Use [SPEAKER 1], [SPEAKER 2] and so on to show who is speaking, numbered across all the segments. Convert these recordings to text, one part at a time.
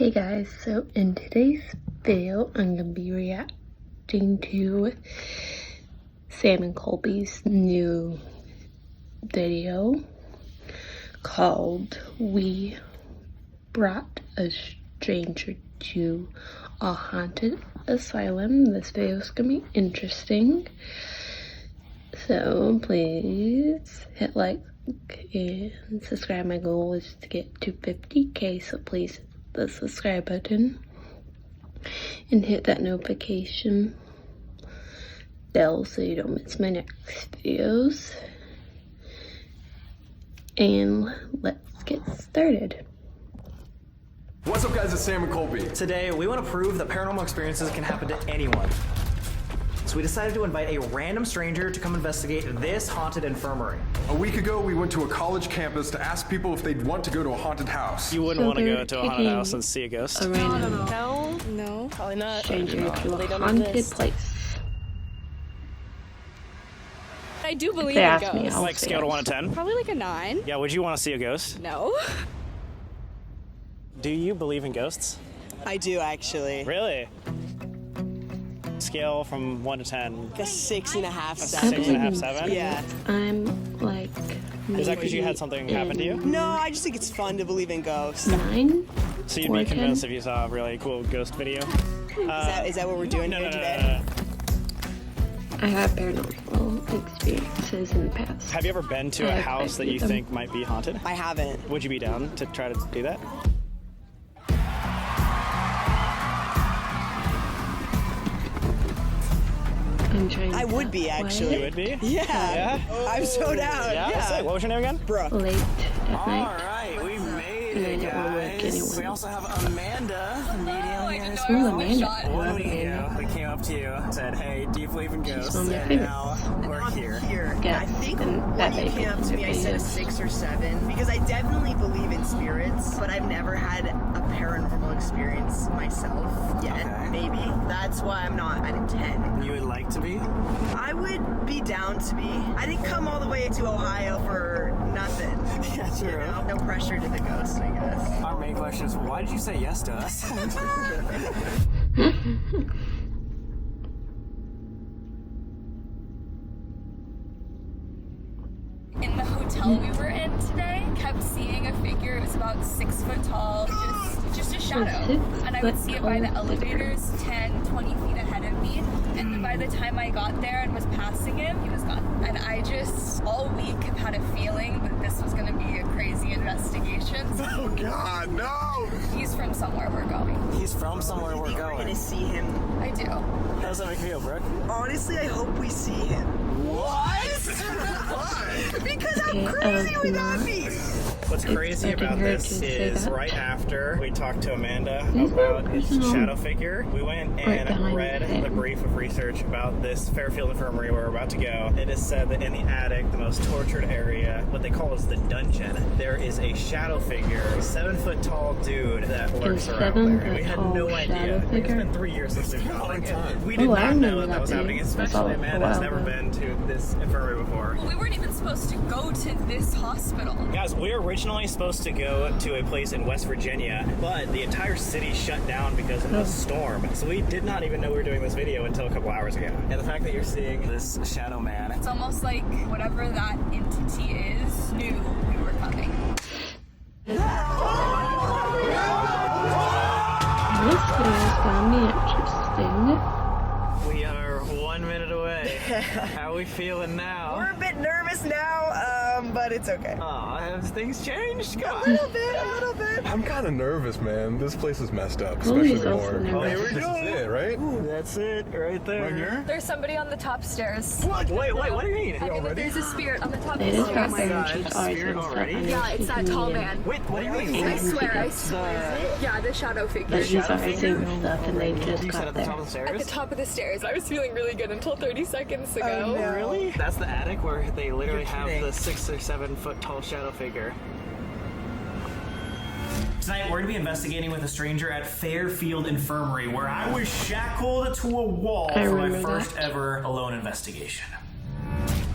[SPEAKER 1] Hey guys, so in today's video, I'm going to be reacting to Sam and Colby's new video called We Brought a Stranger to a Haunted Asylum. This video is going to be interesting, so please hit like and subscribe. My goal is to get to 50k, so please hit the subscribe button and hit that notification bell so you don't miss my next videos. And let's get started.
[SPEAKER 2] What's up guys, it's Sam and Colby.
[SPEAKER 3] Today, we want to prove that paranormal experiences can happen to anyone. So we decided to invite a random stranger to come investigate this haunted infirmary.
[SPEAKER 2] A week ago, we went to a college campus to ask people if they'd want to go to a haunted house.
[SPEAKER 4] You wouldn't want to go to a haunted house and see a ghost?
[SPEAKER 1] A random
[SPEAKER 5] No, probably not.
[SPEAKER 1] stranger to a haunted place.
[SPEAKER 5] I do believe
[SPEAKER 1] They
[SPEAKER 5] in
[SPEAKER 1] asked me,
[SPEAKER 5] ghosts.
[SPEAKER 1] I'll
[SPEAKER 4] Like
[SPEAKER 1] say
[SPEAKER 4] scale to
[SPEAKER 1] yes.
[SPEAKER 4] 1 to 10?
[SPEAKER 5] Probably like a 9.
[SPEAKER 4] Yeah, would you want to see a ghost?
[SPEAKER 5] No.
[SPEAKER 4] Do you believe in ghosts?
[SPEAKER 6] I do actually.
[SPEAKER 4] Really? Scale from 1 to 10.
[SPEAKER 6] Like a 6.5,
[SPEAKER 4] 6 and a half, 7?
[SPEAKER 6] Yeah.
[SPEAKER 1] I'm like
[SPEAKER 4] Is that because you had something happen to you?
[SPEAKER 6] No, I just think it's fun to believe in ghosts.
[SPEAKER 1] 9?
[SPEAKER 4] So you'd
[SPEAKER 1] Or
[SPEAKER 4] be
[SPEAKER 1] 10?
[SPEAKER 4] convinced if you saw a really cool ghost video?
[SPEAKER 6] Is that what we're doing
[SPEAKER 4] No,
[SPEAKER 6] here
[SPEAKER 4] no, no,
[SPEAKER 6] today?
[SPEAKER 4] no, no.
[SPEAKER 1] I have paranormal experiences in the past.
[SPEAKER 4] Have you ever been to a house that you think might be haunted?
[SPEAKER 6] I haven't.
[SPEAKER 4] Would you be down to try to do that?
[SPEAKER 1] I'm trying
[SPEAKER 6] I would be actually.
[SPEAKER 4] You would be?
[SPEAKER 6] Yeah.
[SPEAKER 4] Yeah?
[SPEAKER 6] I'm so down.
[SPEAKER 4] Yeah? Sick. What was your name again?
[SPEAKER 6] Brooke.
[SPEAKER 1] late at night.
[SPEAKER 3] Alright, we made
[SPEAKER 1] And I
[SPEAKER 3] it,
[SPEAKER 1] don't wanna wake
[SPEAKER 3] guys.
[SPEAKER 1] anyone.
[SPEAKER 3] We also have Amanda meeting here.
[SPEAKER 1] Ooh, Amanda.
[SPEAKER 3] What do we do? We came up to you, said, hey, do you believe in ghosts?
[SPEAKER 1] on my
[SPEAKER 3] And
[SPEAKER 1] face.
[SPEAKER 3] now we're here.
[SPEAKER 1] Yeah,
[SPEAKER 7] I think
[SPEAKER 1] and
[SPEAKER 7] when
[SPEAKER 1] that
[SPEAKER 7] you
[SPEAKER 1] baby
[SPEAKER 7] came up to me, I said a 6 or 7 because I definitely believe in spirits, but I've never had a paranormal experience myself yet.
[SPEAKER 3] Okay.
[SPEAKER 7] Maybe that's why I'm not at a 10.
[SPEAKER 3] You would like to be?
[SPEAKER 7] I would be down to be. I didn't come all the way to Ohio for nothing.
[SPEAKER 3] Yeah, true.
[SPEAKER 7] You know? No pressure to the ghost, I guess.
[SPEAKER 3] Our main question is, why did you say yes to us?
[SPEAKER 8] In the hotel we were in today, kept seeing a figure. It was about 6 foot tall, just a shadow. And I would see it by the elevators 10, 20 feet ahead of me. And then by the time I got there and was passing him, he was gone. And I just, all week, have had a feeling that this was gonna be a crazy investigation.
[SPEAKER 2] Oh God, no!
[SPEAKER 8] He's from somewhere we're going.
[SPEAKER 3] He's from somewhere
[SPEAKER 7] I
[SPEAKER 3] we're
[SPEAKER 7] think we're gonna
[SPEAKER 3] going.
[SPEAKER 7] see him.
[SPEAKER 8] I do.
[SPEAKER 3] How does that make you feel, Brooke?
[SPEAKER 7] Honestly, I hope we see him.
[SPEAKER 2] Why?
[SPEAKER 7] Because how
[SPEAKER 1] Okay,
[SPEAKER 7] crazy would that be?
[SPEAKER 4] What's crazy
[SPEAKER 1] expecting
[SPEAKER 4] about
[SPEAKER 1] her
[SPEAKER 4] this
[SPEAKER 1] to say
[SPEAKER 4] is
[SPEAKER 1] that.
[SPEAKER 4] right after we talked to Amanda
[SPEAKER 1] These
[SPEAKER 4] about
[SPEAKER 1] are
[SPEAKER 4] his
[SPEAKER 1] personal.
[SPEAKER 4] shadow figure, we went
[SPEAKER 1] Right
[SPEAKER 4] and
[SPEAKER 1] behind
[SPEAKER 4] read
[SPEAKER 1] him.
[SPEAKER 4] the brief of research about this Fairfield Infirmary where we're about to go. It is said that in the attic, the most tortured area, what they call is the dungeon, there is a shadow figure, 7 foot tall dude that lurks around
[SPEAKER 1] 7
[SPEAKER 4] there. And we
[SPEAKER 1] foot
[SPEAKER 4] had
[SPEAKER 1] tall
[SPEAKER 4] no idea.
[SPEAKER 1] shadow
[SPEAKER 4] It's
[SPEAKER 1] figure?
[SPEAKER 4] been 3 years since we've gone. We
[SPEAKER 1] Oh,
[SPEAKER 4] did
[SPEAKER 1] I
[SPEAKER 4] not
[SPEAKER 1] remember
[SPEAKER 4] know that
[SPEAKER 1] that
[SPEAKER 4] was
[SPEAKER 1] video.
[SPEAKER 4] happening,
[SPEAKER 1] I saw
[SPEAKER 4] especially
[SPEAKER 1] it a
[SPEAKER 4] Amanda has
[SPEAKER 1] while
[SPEAKER 4] never
[SPEAKER 1] ago.
[SPEAKER 4] been to this infirmary before.
[SPEAKER 8] We weren't even supposed to go to this hospital.
[SPEAKER 4] Guys, we were originally supposed to go to a place in West Virginia, but the entire city shut down because of a storm. So we did not even know we were doing this video until a couple hours ago. And the fact that you're seeing this shadow man.
[SPEAKER 8] It's almost like whatever that entity is knew we were coming.
[SPEAKER 1] This video is gonna be interesting.
[SPEAKER 4] We are 1 minute away. How are we feeling now?
[SPEAKER 7] We're a bit nervous now, but it's okay.
[SPEAKER 4] Aw, have things changed?
[SPEAKER 7] A little bit.
[SPEAKER 2] I'm kind of nervous, man. This place is messed up,
[SPEAKER 1] Colby's
[SPEAKER 2] especially the
[SPEAKER 1] also
[SPEAKER 2] morgue.
[SPEAKER 1] nervous.
[SPEAKER 4] here we
[SPEAKER 2] This
[SPEAKER 4] go.
[SPEAKER 2] is it, right?
[SPEAKER 4] That's it, right there.
[SPEAKER 2] Right here?
[SPEAKER 8] There's somebody on the top stairs.
[SPEAKER 4] What? Wait, what do you mean?
[SPEAKER 8] There's a spirit on the top
[SPEAKER 1] It
[SPEAKER 8] of
[SPEAKER 1] is
[SPEAKER 8] the
[SPEAKER 1] not
[SPEAKER 8] stairs.
[SPEAKER 1] fair. She's always
[SPEAKER 4] Spirit
[SPEAKER 1] been stuff
[SPEAKER 4] already?
[SPEAKER 1] under
[SPEAKER 8] Yeah, it's that tall
[SPEAKER 1] media.
[SPEAKER 8] man.
[SPEAKER 4] Wait, what do you mean?
[SPEAKER 8] I swear. Yeah, the shadow figure.
[SPEAKER 1] But she's always doing stuff and they just
[SPEAKER 4] You said
[SPEAKER 1] got
[SPEAKER 4] at the top
[SPEAKER 1] there.
[SPEAKER 4] of the stairs?
[SPEAKER 8] At the top of the stairs. I was feeling really good until 30 seconds ago.
[SPEAKER 4] Really? That's the attic where they literally have
[SPEAKER 7] kidding.
[SPEAKER 4] the 6 or 7 foot tall shadow figure. Tonight we're going to be investigating with a stranger at Fairfield Infirmary where I was shackled to a wall
[SPEAKER 1] I
[SPEAKER 4] for my
[SPEAKER 1] remember
[SPEAKER 4] first
[SPEAKER 1] that.
[SPEAKER 4] ever alone investigation.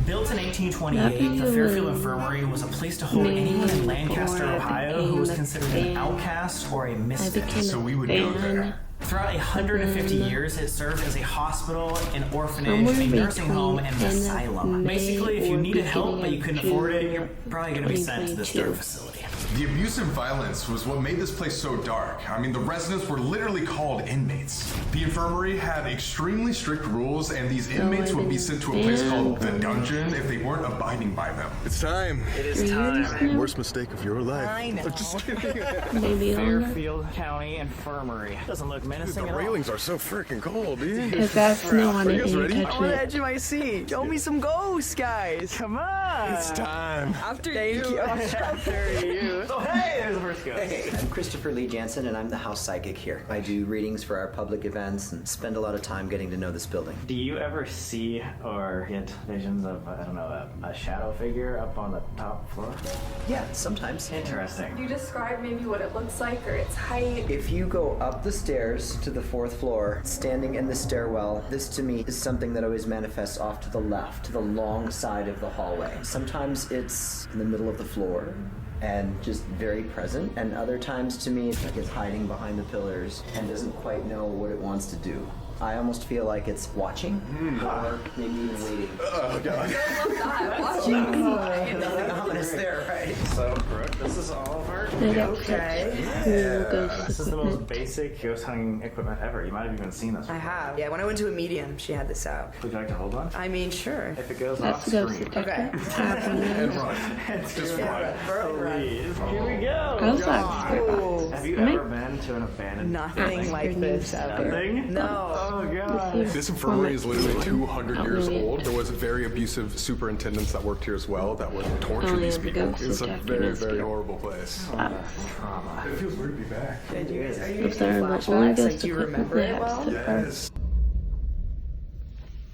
[SPEAKER 3] Built in 1828, the Fairfield Infirmary was a place to hold anyone in Lancaster, Ohio who was considered an outcast or a misfit.
[SPEAKER 2] So we would go there.
[SPEAKER 3] Throughout 150 years, it served as a hospital, an orphanage, a nursing home, and an asylum. Basically, if you needed help but you couldn't afford it, you're probably going to be sent to this dark facility.
[SPEAKER 2] The abuse and violence was what made this place so dark. I mean, the residents were literally called inmates. The infirmary had extremely strict rules, and these inmates would be sent to a place called the dungeon if they weren't abiding by them. It's time.
[SPEAKER 4] It is time.
[SPEAKER 2] Worst mistake of your life.
[SPEAKER 6] I know.
[SPEAKER 1] Maybe longer.
[SPEAKER 3] Fairfield County Infirmary. Doesn't look menacing
[SPEAKER 2] The
[SPEAKER 3] at all.
[SPEAKER 2] railings are so freaking cold, dude.
[SPEAKER 1] Because that's no one
[SPEAKER 2] Are you guys
[SPEAKER 1] in
[SPEAKER 2] ready?
[SPEAKER 1] touch
[SPEAKER 6] I'm on the
[SPEAKER 1] it.
[SPEAKER 6] edge of my seat. Show me some ghosts, guys.
[SPEAKER 3] Come on!
[SPEAKER 2] It's time.
[SPEAKER 6] After you.
[SPEAKER 3] After you. So hey, there's the first ghost.
[SPEAKER 9] Hey, I'm Christopher Lee Jansen, and I'm the house psychic here. I do readings for our public events and spend a lot of time getting to know this building.
[SPEAKER 3] Do you ever see or get visions of, I don't know, a shadow figure up on the top floor?
[SPEAKER 9] Yeah, sometimes.
[SPEAKER 3] Interesting.
[SPEAKER 8] You describe maybe what it looks like or its height.
[SPEAKER 9] If you go up the stairs to the 4th floor, standing in the stairwell, this to me is something that always manifests off to the left, to the long side of the hallway. Sometimes it's in the middle of the floor and just very present, and other times to me it's like it's hiding behind the pillars and doesn't quite know what it wants to do. I almost feel like it's watching or maybe even waiting.
[SPEAKER 2] Oh, God.
[SPEAKER 9] Nothing ominous there, right?
[SPEAKER 4] So, Brooke, this is all of our
[SPEAKER 1] They got
[SPEAKER 6] Okay.
[SPEAKER 1] cool ghost
[SPEAKER 4] This is the most
[SPEAKER 1] equipment.
[SPEAKER 4] basic ghost hunting equipment ever. You might have even seen this.
[SPEAKER 6] I have. Yeah, when I went to a medium, she had this out.
[SPEAKER 4] Would you like to hold one?
[SPEAKER 6] I mean, sure.
[SPEAKER 4] If it goes
[SPEAKER 1] That's
[SPEAKER 4] off
[SPEAKER 1] the ghost
[SPEAKER 4] screen.
[SPEAKER 1] detector.
[SPEAKER 6] Okay.
[SPEAKER 1] Have one of
[SPEAKER 2] And
[SPEAKER 1] those.
[SPEAKER 2] run. Just run.
[SPEAKER 4] Please. Here we go.
[SPEAKER 1] How's that?
[SPEAKER 6] Oh,
[SPEAKER 4] Have you
[SPEAKER 1] Am I-
[SPEAKER 4] ever been to an abandoned
[SPEAKER 6] nothing
[SPEAKER 4] building?
[SPEAKER 6] like this ever.
[SPEAKER 4] Nothing?
[SPEAKER 6] No.
[SPEAKER 4] Oh, God.
[SPEAKER 2] This infirmary is literally 200 years
[SPEAKER 1] Outwit it.
[SPEAKER 2] old. There was very abusive superintendents that worked here as well that would torture
[SPEAKER 1] Only
[SPEAKER 2] these
[SPEAKER 1] have the
[SPEAKER 2] people.
[SPEAKER 1] ghost
[SPEAKER 2] It's a
[SPEAKER 1] detector
[SPEAKER 2] very,
[SPEAKER 1] next to
[SPEAKER 2] very
[SPEAKER 1] it.
[SPEAKER 2] horrible place.
[SPEAKER 4] Trauma.
[SPEAKER 2] It feels weird to be back.
[SPEAKER 6] Are you
[SPEAKER 1] If
[SPEAKER 6] getting
[SPEAKER 1] they're the only
[SPEAKER 6] flashbacks?
[SPEAKER 1] ghost
[SPEAKER 6] Like, do you
[SPEAKER 1] equipment
[SPEAKER 6] remember
[SPEAKER 1] they
[SPEAKER 6] it
[SPEAKER 1] have
[SPEAKER 6] well?
[SPEAKER 1] so far.
[SPEAKER 2] Yes.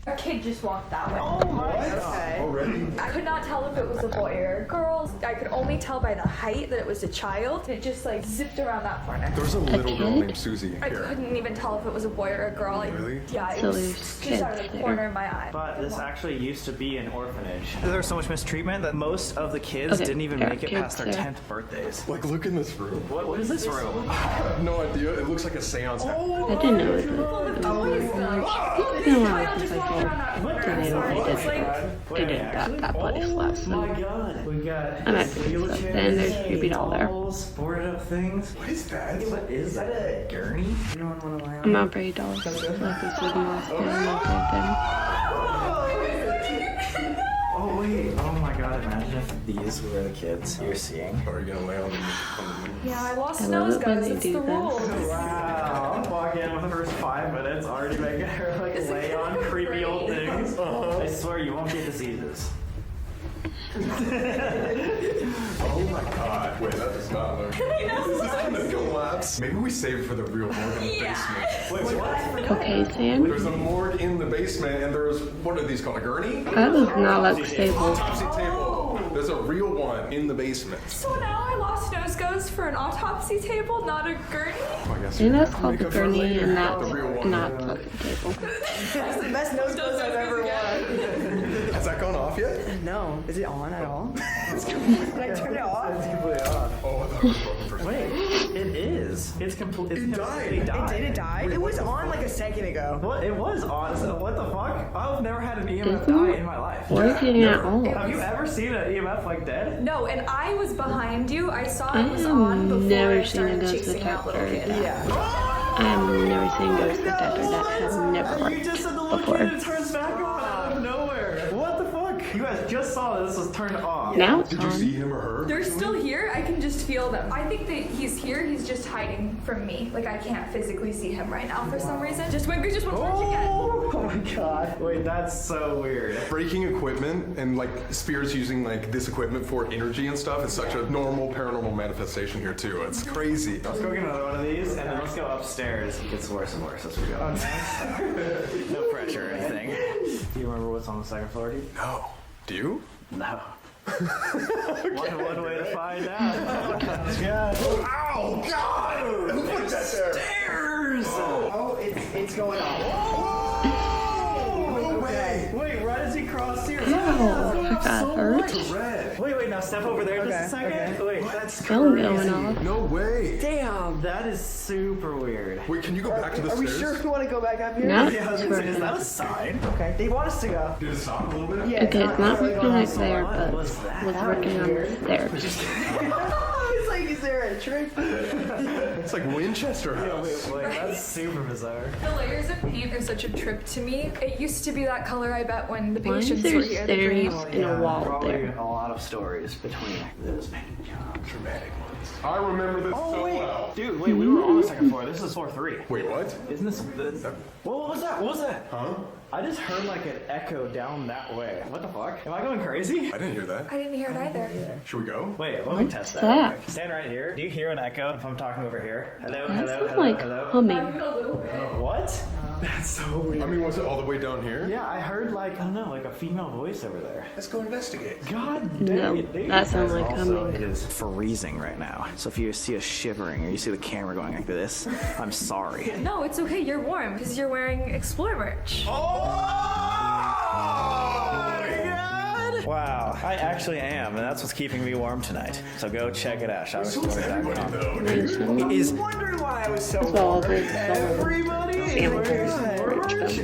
[SPEAKER 8] A kid just walked that way.
[SPEAKER 6] Okay.
[SPEAKER 2] Already?
[SPEAKER 8] I could not tell if it was a boy or a girl. I could only tell by the height that it was a child. It just like zipped around that corner.
[SPEAKER 2] There was a little girl
[SPEAKER 1] kid?
[SPEAKER 2] named Susie
[SPEAKER 8] I
[SPEAKER 2] here.
[SPEAKER 8] couldn't even tell if it was a boy or a girl.
[SPEAKER 2] Really?
[SPEAKER 8] Yeah, it
[SPEAKER 1] So
[SPEAKER 8] was
[SPEAKER 1] there's
[SPEAKER 8] just out of
[SPEAKER 1] kids
[SPEAKER 8] the
[SPEAKER 1] there.
[SPEAKER 8] corner of my eye.
[SPEAKER 4] But this actually used to be an orphanage.
[SPEAKER 3] There was so much mistreatment that most of the kids
[SPEAKER 1] Okay,
[SPEAKER 3] didn't even
[SPEAKER 1] there are
[SPEAKER 3] make it
[SPEAKER 1] kids
[SPEAKER 3] past their
[SPEAKER 1] there.
[SPEAKER 3] 10th birthdays.
[SPEAKER 2] Like, look in this room.
[SPEAKER 3] What is this room?
[SPEAKER 2] I have no idea. It looks like a seance.
[SPEAKER 1] I didn't know it was. It's been a while since I saw. They did that place last
[SPEAKER 4] My
[SPEAKER 1] time.
[SPEAKER 4] God. We got
[SPEAKER 1] I might pick this up. Then there's a creepy doll there.
[SPEAKER 4] walls, boarded up things.
[SPEAKER 2] What is that?
[SPEAKER 4] What is that? A gurney?
[SPEAKER 1] I'm not very dolls. Like this is more scary
[SPEAKER 4] Oh wait. Oh my God. Imagine if these were the kids you're seeing.
[SPEAKER 2] Are you gonna lay on the
[SPEAKER 8] Yeah, I lost
[SPEAKER 1] I love
[SPEAKER 8] nose,
[SPEAKER 1] it when
[SPEAKER 8] guys.
[SPEAKER 1] they
[SPEAKER 8] It's
[SPEAKER 1] do
[SPEAKER 8] the
[SPEAKER 1] that.
[SPEAKER 8] rules.
[SPEAKER 4] Wow. I'm walking in with the first 5 minutes already making her like lay on creepy old things. I swear you won't get diseases.
[SPEAKER 2] Oh my God. Wait, that does not look. Is this gonna collapse? Maybe we save it for the real morgue in the basement.
[SPEAKER 4] Wait, what?
[SPEAKER 1] Okay, Sam.
[SPEAKER 2] There's a morgue in the basement, and there's, what are these called, a gurney?
[SPEAKER 1] That does not look stable.
[SPEAKER 2] Autopsy table. There's a real one in the basement.
[SPEAKER 8] So now I lost nose goes for an autopsy table, not a gurney.
[SPEAKER 2] Oh, I guess
[SPEAKER 1] I think that's called
[SPEAKER 2] make
[SPEAKER 1] the
[SPEAKER 2] up for it
[SPEAKER 1] gurney
[SPEAKER 2] later.
[SPEAKER 1] and
[SPEAKER 2] The real
[SPEAKER 1] that's
[SPEAKER 2] one.
[SPEAKER 1] not fucking table.
[SPEAKER 6] That's the best nose close I've ever won.
[SPEAKER 2] Has that gone off yet?
[SPEAKER 6] No. Is it on at all? Did I turn it off?
[SPEAKER 4] It's completely off.
[SPEAKER 2] Oh, I thought it was broken for a second.
[SPEAKER 4] Wait, it is. It's completely.
[SPEAKER 2] It died.
[SPEAKER 6] Did it die? It was on like a second ago.
[SPEAKER 4] What? It was on. So what the fuck? I've never had an EMF
[SPEAKER 1] Isn't
[SPEAKER 4] die
[SPEAKER 1] it
[SPEAKER 4] in my life.
[SPEAKER 1] working at all?
[SPEAKER 4] Have you ever seen an EMF like dead?
[SPEAKER 8] No, and I was behind you. I saw
[SPEAKER 1] I
[SPEAKER 8] it was
[SPEAKER 1] have
[SPEAKER 8] on before
[SPEAKER 1] never
[SPEAKER 8] I
[SPEAKER 1] seen a
[SPEAKER 8] started
[SPEAKER 1] ghost
[SPEAKER 8] chasing that little
[SPEAKER 1] detector.
[SPEAKER 8] kid.
[SPEAKER 6] Yeah.
[SPEAKER 1] I've never seen ghost detector. That has never
[SPEAKER 4] You just said the little
[SPEAKER 1] before.
[SPEAKER 4] kid and it turns back on out of nowhere. What the fuck? You guys just saw this was turned off.
[SPEAKER 1] Now it's
[SPEAKER 2] Did you
[SPEAKER 1] on.
[SPEAKER 2] see him or her?
[SPEAKER 8] They're still here. I can just feel them. I think that he's here. He's just hiding from me. Like I can't physically see him right now for some reason. Just went towards you again.
[SPEAKER 4] Oh my god. Wait, that's so weird.
[SPEAKER 2] Breaking equipment and like spirits using like this equipment for energy and stuff is such a normal paranormal manifestation here too. It's crazy.
[SPEAKER 4] Let's go get another one of these and then let's go upstairs. It gets worse and worse as we go. No pressure or anything. Do you remember what's on the second floor, dude?
[SPEAKER 2] No. Do you?
[SPEAKER 4] No. One way to find out. God.
[SPEAKER 2] Ow! God! Who put that there?
[SPEAKER 4] Stairs!
[SPEAKER 6] Oh, it's going on.
[SPEAKER 2] No way!
[SPEAKER 4] Wait, right as he crossed here.
[SPEAKER 1] Yeah, I got hurt.
[SPEAKER 4] Wait, now step over there just a second. Okay. Wait, that's
[SPEAKER 1] Phone
[SPEAKER 4] crazy.
[SPEAKER 1] going off.
[SPEAKER 2] No way.
[SPEAKER 7] Damn.
[SPEAKER 4] That is super weird.
[SPEAKER 2] Wait, can you go back to the
[SPEAKER 6] Are we
[SPEAKER 2] stairs?
[SPEAKER 6] sure we want to go back up here?
[SPEAKER 1] No.
[SPEAKER 4] Yeah, I was gonna say, is that a sign?
[SPEAKER 6] Okay. They want us to go.
[SPEAKER 2] Did it stop a little bit?
[SPEAKER 6] Yeah.
[SPEAKER 1] Okay, it's not working right there,
[SPEAKER 4] What
[SPEAKER 1] but
[SPEAKER 4] was that?
[SPEAKER 1] was working on the stairs.
[SPEAKER 6] It's like, is there a trick?
[SPEAKER 2] It's like Winchester House.
[SPEAKER 4] Wait, that's super bizarre.
[SPEAKER 8] The layers of paint are such a trip to me. It used to be that color, I bet, when the
[SPEAKER 1] Why is
[SPEAKER 8] patients
[SPEAKER 1] there
[SPEAKER 8] were here. The green.
[SPEAKER 1] stairs in a wall
[SPEAKER 4] Probably
[SPEAKER 1] there?
[SPEAKER 4] a lot of stories between those.
[SPEAKER 2] Dramatic ones. I remember this so well.
[SPEAKER 4] Dude, wait, we were on the second floor. This is floor 3.
[SPEAKER 2] Wait, what?
[SPEAKER 4] Isn't this? What was that? What was that?
[SPEAKER 2] Huh?
[SPEAKER 4] I just heard like an echo down that way. What the fuck? Am I going crazy?
[SPEAKER 2] I didn't hear that.
[SPEAKER 8] I didn't hear it either.
[SPEAKER 2] Should we go?
[SPEAKER 4] Wait, let me
[SPEAKER 1] What's
[SPEAKER 4] test
[SPEAKER 1] that?
[SPEAKER 4] that. Stand right here. Do you hear an echo if I'm talking over here? Hello,
[SPEAKER 1] That
[SPEAKER 4] hello,
[SPEAKER 1] sounds
[SPEAKER 4] hello,
[SPEAKER 1] like
[SPEAKER 4] hello.
[SPEAKER 1] humming.
[SPEAKER 8] A little bit.
[SPEAKER 4] What? That's so weird.
[SPEAKER 2] I mean, was it all the way down here?
[SPEAKER 4] Yeah, I heard like, I don't know, like a female voice over there.
[SPEAKER 2] Let's go investigate.
[SPEAKER 4] God
[SPEAKER 1] No,
[SPEAKER 4] dang it, dude.
[SPEAKER 1] that sounds like
[SPEAKER 4] Also,
[SPEAKER 1] humming.
[SPEAKER 4] it is freezing right now. So if you see us shivering or you see the camera going like this, I'm sorry.
[SPEAKER 8] No, it's okay. You're warm because you're wearing Explore merch.
[SPEAKER 4] Wow, I actually am, and that's what's keeping me warm tonight. So go check it out. Shopexplore.com.
[SPEAKER 1] Is
[SPEAKER 6] Wondering why I was so
[SPEAKER 1] as well
[SPEAKER 6] bored.
[SPEAKER 1] as
[SPEAKER 6] Everybody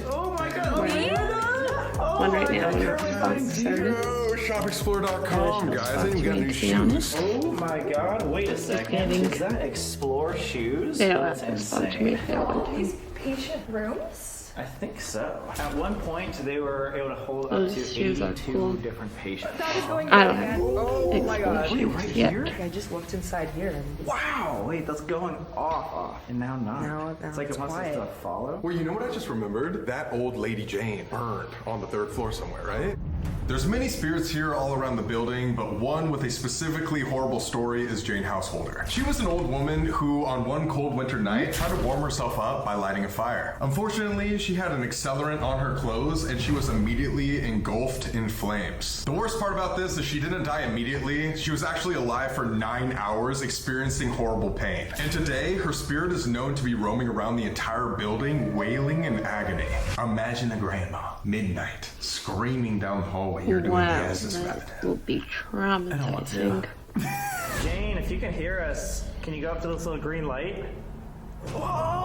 [SPEAKER 1] Oh my god. One right now when the started.
[SPEAKER 2] Oh, shopexplore.com, guys. I even got new
[SPEAKER 1] To be honest,
[SPEAKER 2] shoes.
[SPEAKER 4] Oh my god, wait a second.
[SPEAKER 1] getting-
[SPEAKER 4] Is that Explore shoes?
[SPEAKER 1] they don't
[SPEAKER 4] That's
[SPEAKER 1] have to sponsor me
[SPEAKER 4] insane.
[SPEAKER 1] if they want to.
[SPEAKER 8] These patient rooms?
[SPEAKER 4] I think so. At one point, they were able to hold up
[SPEAKER 1] Those
[SPEAKER 4] to
[SPEAKER 1] shoes are
[SPEAKER 4] 82
[SPEAKER 1] cool.
[SPEAKER 4] different patients.
[SPEAKER 8] That is going
[SPEAKER 1] I don't
[SPEAKER 8] down
[SPEAKER 1] have
[SPEAKER 8] again.
[SPEAKER 6] Oh my god.
[SPEAKER 1] Explore
[SPEAKER 4] right
[SPEAKER 1] shoes yet.
[SPEAKER 4] here?
[SPEAKER 6] I just looked inside here and
[SPEAKER 4] Wow, wait, that's going off, and now not.
[SPEAKER 6] Now
[SPEAKER 4] it's like
[SPEAKER 6] it's
[SPEAKER 4] it wants us
[SPEAKER 6] quiet.
[SPEAKER 4] to follow.
[SPEAKER 2] Well, you know what I just remembered? That old Lady Jane burned on the 3rd floor somewhere, right? There's many spirits here all around the building, but one with a specifically horrible story is Jane Householder. She was an old woman who, on one cold winter night, tried to warm herself up by lighting a fire. Unfortunately, she had an accelerant on her clothes and she was immediately engulfed in flames. The worst part about this is she didn't die immediately. She was actually alive for 9 hours, experiencing horrible pain. And today, her spirit is known to be roaming around the entire building, wailing in agony. Imagine a grandma, midnight, screaming down the hallway. You're doing
[SPEAKER 1] Wow,
[SPEAKER 2] gases
[SPEAKER 1] that will be traumatizing.
[SPEAKER 4] Jane, if you can hear us, can you go up to this little green light?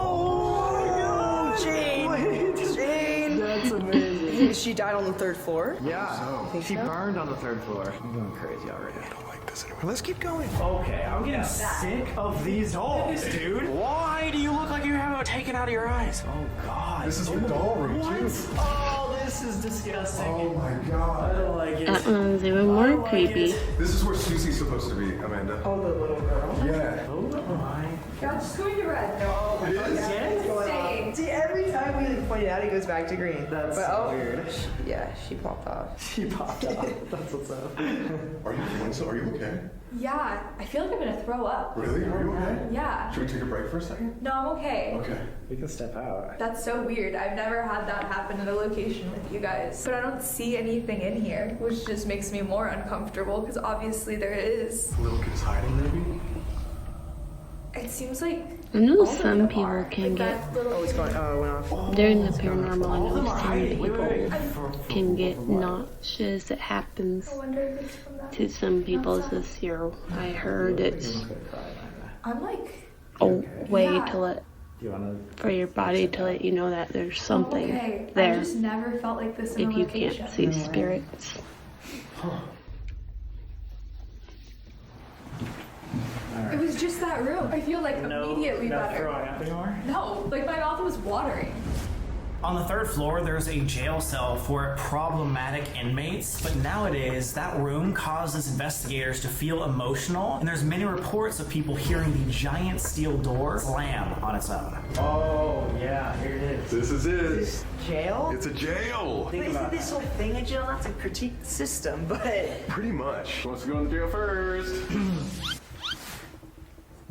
[SPEAKER 6] Oh, Jane! Jane! That's amazing. She died on the 3rd floor?
[SPEAKER 4] Yeah,
[SPEAKER 6] Think
[SPEAKER 4] she
[SPEAKER 6] so?
[SPEAKER 4] burned on the 3rd floor. I'm going crazy already.
[SPEAKER 2] I don't like this anymore. Let's keep going.
[SPEAKER 4] Okay, I'm getting sick of these dolls, dude. Why do you look like you have it taken out of your eyes? Oh god.
[SPEAKER 2] This is the doll room,
[SPEAKER 4] What?
[SPEAKER 2] too.
[SPEAKER 4] Oh, this is disgusting.
[SPEAKER 2] Oh my
[SPEAKER 4] I
[SPEAKER 2] god.
[SPEAKER 4] don't like it.
[SPEAKER 1] That one's even more creepy.
[SPEAKER 2] This is where Susie's supposed to be, Amanda.
[SPEAKER 6] Oh, the little girl.
[SPEAKER 2] Yeah.
[SPEAKER 4] Oh my.
[SPEAKER 8] God, just going to red. No.
[SPEAKER 2] It is?
[SPEAKER 6] See, every time we point it out, it goes back to green.
[SPEAKER 4] That's
[SPEAKER 6] But,
[SPEAKER 4] so weird.
[SPEAKER 6] Yeah, she popped off.
[SPEAKER 4] She popped off. That's what's up.
[SPEAKER 2] Are you feeling so? Are you okay?
[SPEAKER 8] Yeah, I feel like I'm gonna throw up.
[SPEAKER 2] Really? Are you okay?
[SPEAKER 8] Yeah.
[SPEAKER 2] Should we take a break for a second?
[SPEAKER 8] No, I'm okay.
[SPEAKER 2] Okay.
[SPEAKER 4] We can step out.
[SPEAKER 8] That's so weird. I've never had that happen at a location with you guys. But I don't see anything in here, which just makes me more uncomfortable because obviously there is.
[SPEAKER 2] A little kid's hiding, maybe?
[SPEAKER 8] It seems like
[SPEAKER 1] I know
[SPEAKER 8] all of
[SPEAKER 1] some
[SPEAKER 8] them
[SPEAKER 1] people
[SPEAKER 8] are.
[SPEAKER 1] can
[SPEAKER 8] Like
[SPEAKER 1] get,
[SPEAKER 8] that little
[SPEAKER 6] Oh, it's going. Oh, it went off.
[SPEAKER 1] during the paranormal, I know some
[SPEAKER 4] Wait,
[SPEAKER 1] people can get nauseous. It happens
[SPEAKER 8] I wonder if it's from that.
[SPEAKER 1] to some people this year. I heard it's
[SPEAKER 8] I'm like,
[SPEAKER 1] a way
[SPEAKER 8] Yeah.
[SPEAKER 1] to let,
[SPEAKER 4] Do you wanna?
[SPEAKER 1] for your body to let you know that there's something
[SPEAKER 8] okay. I
[SPEAKER 1] there
[SPEAKER 8] just never felt like this in
[SPEAKER 1] if
[SPEAKER 8] a
[SPEAKER 1] you
[SPEAKER 8] location.
[SPEAKER 1] can't see spirits.
[SPEAKER 8] It was just that room. I feel like immediately
[SPEAKER 4] not
[SPEAKER 8] better.
[SPEAKER 4] throwing up anymore?
[SPEAKER 8] No, like my mouth was watering.
[SPEAKER 3] On the 3rd floor, there's a jail cell for problematic inmates, but nowadays that room causes investigators to feel emotional, and there's many reports of people hearing the giant steel door slam on its own.
[SPEAKER 4] Oh, yeah, here it is.
[SPEAKER 2] This is it.
[SPEAKER 6] Jail?
[SPEAKER 2] It's a jail.
[SPEAKER 6] But isn't this whole thing a jail? Not to critique the system, but
[SPEAKER 2] Pretty much. Let's go in the jail first.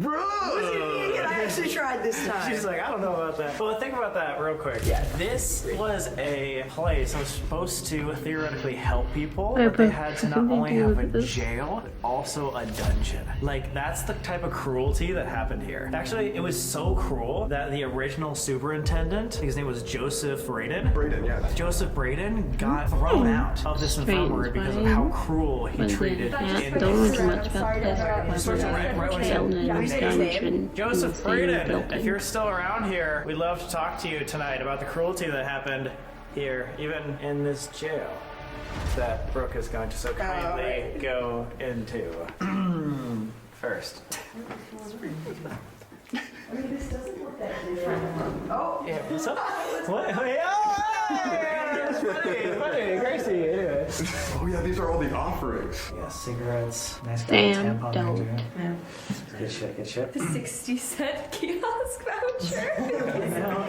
[SPEAKER 7] I actually tried this time.
[SPEAKER 4] She's like, I don't know about that. Well, think about that real quick. Yeah, this was a place that was supposed to theoretically help people, but they had to not only have a jail, but also a dungeon. Like, that's the type of cruelty that happened here. Actually, it was so cruel that the original superintendent, his name was Joseph Braden. Joseph Braden got thrown out of this infirmary because of how cruel he treated inmates.
[SPEAKER 1] Don't know too much about this.
[SPEAKER 4] Joseph Braden, if you're still around here, we'd love to talk to you tonight about the cruelty that happened here, even in this jail that Brooke is going to so kindly go into. First.
[SPEAKER 7] I mean, this doesn't look that different. Oh,
[SPEAKER 4] yeah, what's up? What? Hey, that's funny. Gracie, anyway.
[SPEAKER 2] Oh yeah, these are all the offerings.
[SPEAKER 4] Yeah, cigarettes. Nice
[SPEAKER 1] Damn,
[SPEAKER 4] tampon
[SPEAKER 1] dope.
[SPEAKER 4] there. Good shit.
[SPEAKER 8] The 60-cent kiosk voucher.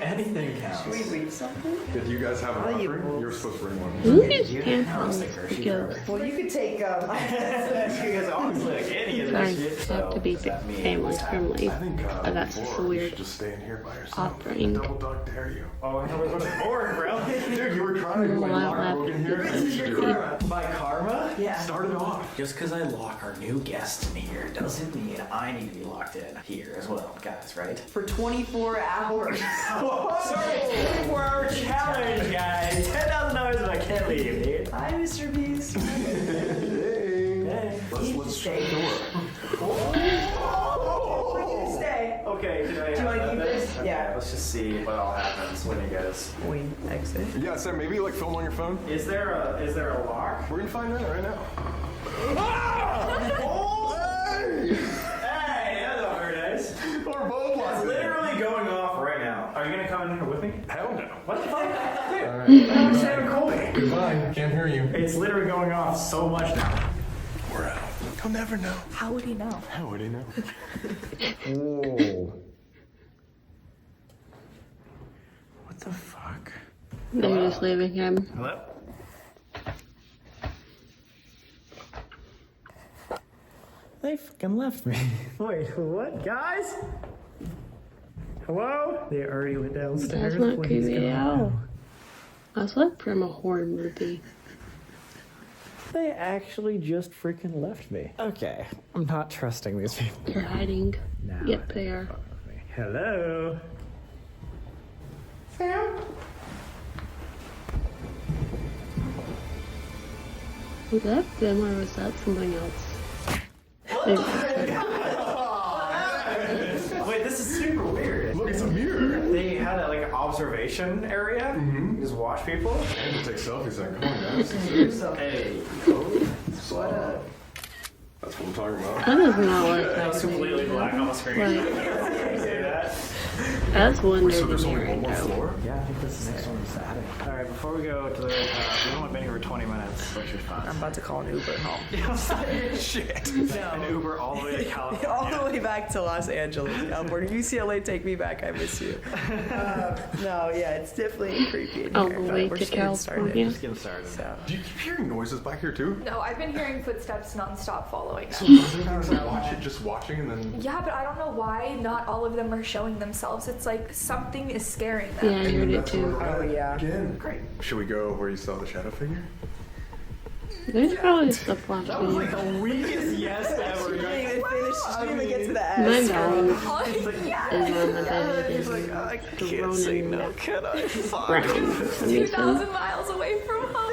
[SPEAKER 4] Anything counts.
[SPEAKER 7] should we leave something?
[SPEAKER 2] Did you guys have an offering? You were supposed to bring one.
[SPEAKER 1] Who is tampons?
[SPEAKER 7] Well, you could take.
[SPEAKER 4] You guys always look any of
[SPEAKER 1] Sorry,
[SPEAKER 4] this shit.
[SPEAKER 1] I have to be family friendly.
[SPEAKER 2] I think
[SPEAKER 1] But that's just a
[SPEAKER 2] you
[SPEAKER 1] weird
[SPEAKER 2] should just stay in here by yourself.
[SPEAKER 1] offering.
[SPEAKER 2] Double dog dare you.
[SPEAKER 4] Oh, I know it was boring, bro.
[SPEAKER 2] Dude, you were trying to
[SPEAKER 1] Well,
[SPEAKER 2] like
[SPEAKER 1] I
[SPEAKER 2] lock
[SPEAKER 1] have
[SPEAKER 2] Brooke in
[SPEAKER 1] to
[SPEAKER 2] here.
[SPEAKER 7] This is your karma.
[SPEAKER 4] My karma?
[SPEAKER 7] Yeah.
[SPEAKER 2] Started off.
[SPEAKER 4] Just because I lock our new guest in here doesn't mean I need to be locked in here as well, guys, right?
[SPEAKER 7] For 24 hours.
[SPEAKER 4] Sorry, 24-hour challenge, guys. $10,000 if I can't leave, dude.
[SPEAKER 7] Hi, Mr. Beast.
[SPEAKER 4] Hey.
[SPEAKER 2] Let's shut the door.
[SPEAKER 7] We're gonna stay.
[SPEAKER 4] Okay, do
[SPEAKER 7] you wanna keep this?
[SPEAKER 4] Okay,
[SPEAKER 7] Yeah.
[SPEAKER 4] let's just see what all happens when you guys.
[SPEAKER 7] We exit.
[SPEAKER 2] Yeah, Sam, maybe like film on your phone.
[SPEAKER 4] Is there a lock?
[SPEAKER 2] We're gonna find out right now.
[SPEAKER 4] Hey, that's not very nice.
[SPEAKER 2] We're both
[SPEAKER 4] It's
[SPEAKER 2] locked in.
[SPEAKER 4] literally going off right now. Are you gonna come in here with me?
[SPEAKER 2] Hell no.
[SPEAKER 4] What the fuck? Dude,
[SPEAKER 2] Alright.
[SPEAKER 4] I'm Sam Colby.
[SPEAKER 2] Goodbye. Can't hear you.
[SPEAKER 4] It's literally going off so much now.
[SPEAKER 2] We're out. He'll never know.
[SPEAKER 8] How would he know?
[SPEAKER 2] How would he know?
[SPEAKER 4] Whoa. What the fuck?
[SPEAKER 1] They're just leaving him.
[SPEAKER 4] Hello? They fucking left me. Wait, what? Guys? Hello? They already went downstairs.
[SPEAKER 1] That's not
[SPEAKER 4] Please
[SPEAKER 1] creepy
[SPEAKER 4] go
[SPEAKER 1] at all.
[SPEAKER 4] now.
[SPEAKER 1] That's like from a horror movie.
[SPEAKER 4] They actually just freaking left me. Okay, I'm not trusting these people.
[SPEAKER 1] They're hiding.
[SPEAKER 4] Now
[SPEAKER 1] Yep, they are.
[SPEAKER 4] Hello? Sam?
[SPEAKER 1] Was that them or was that something else?
[SPEAKER 4] Wait, this is super weird.
[SPEAKER 2] Look, it's a mirror.
[SPEAKER 4] They had a, like an observation area. You just watch people.
[SPEAKER 2] And to take selfies and come on, guys.
[SPEAKER 4] Hey.
[SPEAKER 2] So, that's what I'm talking about.
[SPEAKER 1] That is not like
[SPEAKER 4] That was
[SPEAKER 1] that.
[SPEAKER 4] completely black on the screen.
[SPEAKER 1] Like,
[SPEAKER 4] You see that?
[SPEAKER 1] that's one
[SPEAKER 2] So
[SPEAKER 1] dirty
[SPEAKER 2] there's only
[SPEAKER 1] mirror,
[SPEAKER 2] one more
[SPEAKER 1] though.
[SPEAKER 2] floor?
[SPEAKER 4] Yeah, I think this is the next one is the attic. All right, before we go to the, we've only been here for 20 minutes, which is fine.
[SPEAKER 7] I'm about to call an Uber home.
[SPEAKER 2] Shit.
[SPEAKER 4] An Uber all the way to California.
[SPEAKER 7] All the way back to Los Angeles, California. UCLA, take me back. I miss you. No, yeah, it's definitely creepy in
[SPEAKER 1] All
[SPEAKER 7] here.
[SPEAKER 1] the
[SPEAKER 7] but
[SPEAKER 1] way
[SPEAKER 7] we're
[SPEAKER 1] to
[SPEAKER 7] just getting started.
[SPEAKER 1] California.
[SPEAKER 4] Just getting started.
[SPEAKER 7] So.
[SPEAKER 2] Do you keep hearing noises back here too?
[SPEAKER 8] No, I've been hearing footsteps nonstop following us.
[SPEAKER 2] Sometimes I watch it, just watching, and then.
[SPEAKER 8] Yeah, but I don't know why not all of them are showing themselves. It's like something is scaring them.
[SPEAKER 1] Yeah, I heard it too.
[SPEAKER 7] Oh, yeah.
[SPEAKER 2] Again.
[SPEAKER 8] Great.
[SPEAKER 2] Should we go where you saw the shadow figure?
[SPEAKER 1] There's probably stuff watching.
[SPEAKER 4] That was like the weakest yes ever.
[SPEAKER 7] She didn't even finish. She didn't even get to the
[SPEAKER 1] My
[SPEAKER 7] S.
[SPEAKER 1] dog
[SPEAKER 8] Oh, yeah.
[SPEAKER 1] is on the bed
[SPEAKER 7] He's
[SPEAKER 1] and
[SPEAKER 7] like, I can't say
[SPEAKER 1] groaning
[SPEAKER 7] no, can I?
[SPEAKER 1] ground for some reason.
[SPEAKER 8] 2,000 miles away from home.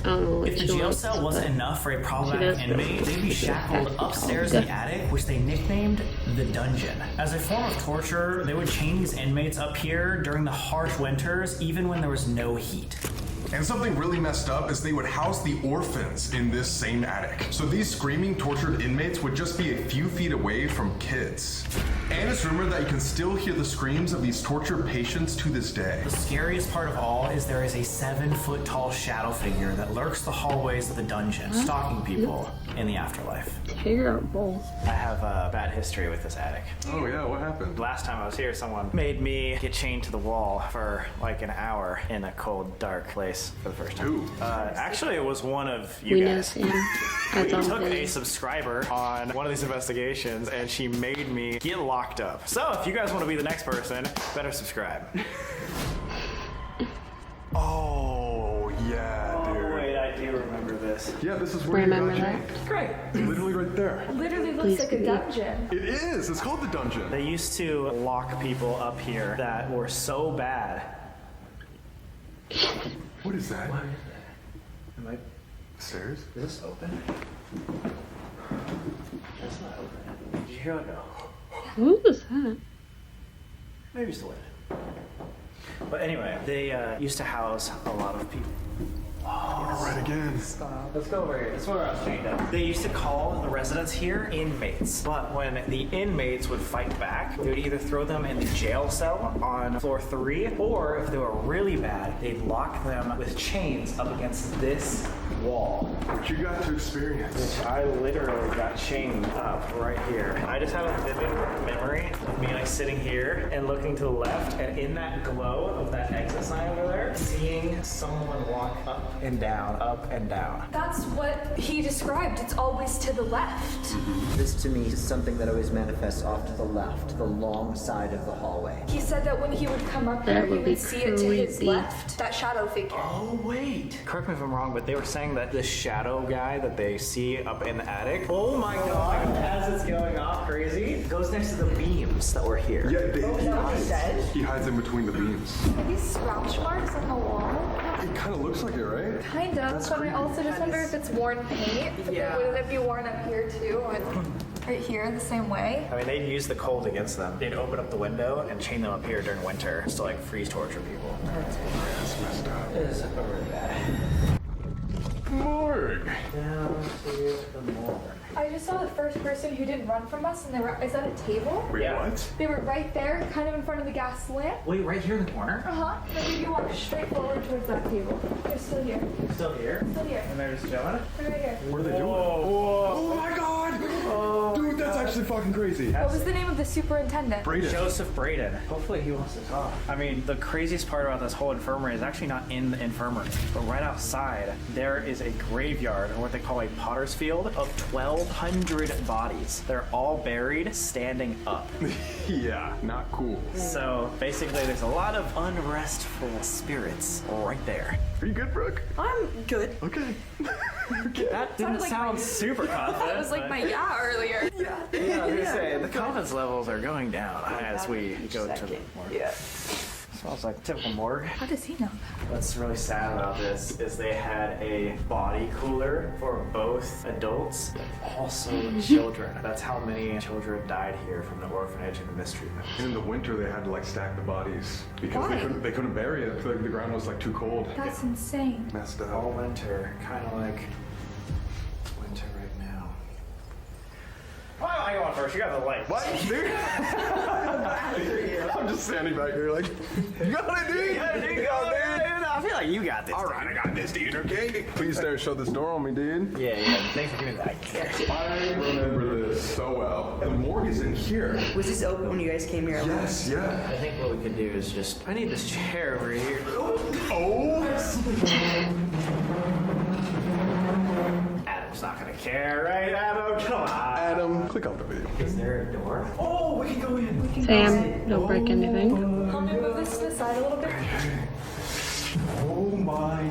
[SPEAKER 1] I don't know what
[SPEAKER 3] If the
[SPEAKER 1] she
[SPEAKER 3] jail
[SPEAKER 1] wants,
[SPEAKER 3] cell wasn't
[SPEAKER 1] but
[SPEAKER 3] enough for a problematic
[SPEAKER 1] does
[SPEAKER 3] inmate, they'd be shackled upstairs in the attic, which they nicknamed the dungeon. As a form of torture, they would chain these inmates up here during the harsh winters, even when there was no heat.
[SPEAKER 2] And something really messed up is they would house the orphans in this same attic. So these screaming, tortured inmates would just be a few feet away from kids. And it's rumored that you can still hear the screams of these tortured patients to this day.
[SPEAKER 3] The scariest part of all is there is a 7-foot tall shadow figure that lurks the hallways of the dungeon, stalking people in the afterlife.
[SPEAKER 1] terrible.
[SPEAKER 4] I have a bad history with this attic.
[SPEAKER 2] Oh yeah, what happened?
[SPEAKER 4] Last time I was here, someone made me get chained to the wall for like an hour in a cold, dark place this for the first time.
[SPEAKER 2] Who?
[SPEAKER 4] Actually, it was one of
[SPEAKER 1] We
[SPEAKER 4] you
[SPEAKER 1] know
[SPEAKER 4] guys.
[SPEAKER 1] Sam.
[SPEAKER 4] We
[SPEAKER 1] That's all
[SPEAKER 4] took a
[SPEAKER 1] good.
[SPEAKER 4] subscriber on one of these investigations, and she made me get locked up. So if you guys want to be the next person, better subscribe.
[SPEAKER 2] Oh, yeah, dude.
[SPEAKER 4] Oh, wait, I do remember this.
[SPEAKER 2] Yeah, this is where you
[SPEAKER 1] Remember
[SPEAKER 2] got
[SPEAKER 1] that?
[SPEAKER 2] Jake.
[SPEAKER 4] Great.
[SPEAKER 2] Literally right there.
[SPEAKER 8] Literally
[SPEAKER 1] Please
[SPEAKER 8] looks like a
[SPEAKER 1] be.
[SPEAKER 8] dungeon.
[SPEAKER 2] It is. It's called the dungeon.
[SPEAKER 4] They used to lock people up here that were so bad.
[SPEAKER 2] What is that?
[SPEAKER 4] Am I?
[SPEAKER 2] Stairs?
[SPEAKER 4] Is this open? That's not open. Did you hear it go?
[SPEAKER 1] Who was that?
[SPEAKER 4] Maybe it's the wind. But anyway, they used to house a lot of people.
[SPEAKER 2] Right again.
[SPEAKER 4] Let's go over here. That's where I was chained up. They used to call the residents here inmates. But when the inmates would fight back, they would either throw them in the jail cell on floor 3, or if they were really bad, they'd lock them with chains up against this wall.
[SPEAKER 2] What you got to experience.
[SPEAKER 4] I literally got chained up right here. I just have a vivid memory of me like sitting here and looking to the left, and in that glow of that exit sign over there, seeing someone walk up and down, up and down.
[SPEAKER 8] That's what he described. It's always to the left.
[SPEAKER 9] This to me is something that always manifests off to the left, to the long side of the hallway.
[SPEAKER 8] He said that when he would come up
[SPEAKER 1] That
[SPEAKER 8] here, he
[SPEAKER 1] would be
[SPEAKER 8] would see it to his
[SPEAKER 1] creepy.
[SPEAKER 8] left, that shadow figure.
[SPEAKER 4] Oh, wait. Correct me if I'm wrong, but they were saying that this shadow guy that they see up in the attic, oh my god, as it's going off crazy, goes next to the beams that were here.
[SPEAKER 2] Yeah, he hides in between the beams.
[SPEAKER 8] Are these scratch marks on the wall?
[SPEAKER 2] It kind of looks like it, right?
[SPEAKER 8] Kind of, but I also just wonder if it's worn paint.
[SPEAKER 7] Yeah.
[SPEAKER 8] Would it be worn up here too? And right here the same way?
[SPEAKER 4] I mean, they'd use the cold against them. They'd open up the window and chain them up here during winter just to like freeze torture people.
[SPEAKER 2] That's messed up.
[SPEAKER 4] It is really bad.
[SPEAKER 2] Morgue.
[SPEAKER 4] Down to the morgue.
[SPEAKER 8] I just saw the first person who didn't run from us, and they were. Is that a table?
[SPEAKER 2] Wait,
[SPEAKER 4] Yeah.
[SPEAKER 2] what?
[SPEAKER 8] They were right there, kind of in front of the gas lamp.
[SPEAKER 4] Wait, right here in the corner?
[SPEAKER 8] Uh-huh. Then you can walk straight forward towards that table. They're still here.
[SPEAKER 4] Still here?
[SPEAKER 8] Still here.
[SPEAKER 4] And they're just chilling?
[SPEAKER 8] They're right here.
[SPEAKER 2] What are they doing? Oh my god! Dude, that's actually fucking crazy.
[SPEAKER 8] What was the name of the superintendent?
[SPEAKER 2] Braden.
[SPEAKER 4] Joseph Braden. Hopefully he wants to talk. I mean, the craziest part about this whole infirmary is actually not in the infirmary, but right outside there is a graveyard, or what they call a potter's field, of 1,200 bodies. They're all buried standing up.
[SPEAKER 2] Yeah, not cool.
[SPEAKER 4] So basically there's a lot of unrestful spirits right there.
[SPEAKER 2] Are you good, Brooke?
[SPEAKER 7] I'm good.
[SPEAKER 2] Okay.
[SPEAKER 4] That didn't sound super confident.
[SPEAKER 8] That was like my yeah earlier.
[SPEAKER 4] Yeah, I was gonna say, the confidence levels are going down as we go to the morgue.
[SPEAKER 7] Yeah.
[SPEAKER 4] Smells like typical morgue.
[SPEAKER 8] How does he know?
[SPEAKER 4] What's really sad about this is they had a body cooler for both adults but also children. That's how many children died here from the orphanage and the mistreatment.
[SPEAKER 2] And in the winter, they had to like stack the bodies because
[SPEAKER 8] Why?
[SPEAKER 2] they couldn't bury it. The ground was like too cold.
[SPEAKER 8] That's insane.
[SPEAKER 2] Messed up.
[SPEAKER 4] All winter, kind of like winter right now. Why am I going first? You got the light.
[SPEAKER 2] What, dude? I'm just standing back here like, you got it, dude.
[SPEAKER 4] I feel like you got this.
[SPEAKER 2] All right, I got this, dude. Okay. Please don't shut this door on me, dude.
[SPEAKER 4] Yeah. Thanks for doing that.
[SPEAKER 2] I remember this so well. The morgue is in here.
[SPEAKER 7] Was this open when you guys came here?
[SPEAKER 2] Yes, yeah.
[SPEAKER 4] I think what we could do is just. I need this chair over here.
[SPEAKER 2] Oh.
[SPEAKER 4] Adam's not gonna care, right, Adam? Come on.
[SPEAKER 2] Adam, click off the video.
[SPEAKER 4] Is there a door? Oh, we can go in.
[SPEAKER 1] Sam, don't break anything.
[SPEAKER 8] Help me move this to the side a little bit.
[SPEAKER 2] Oh my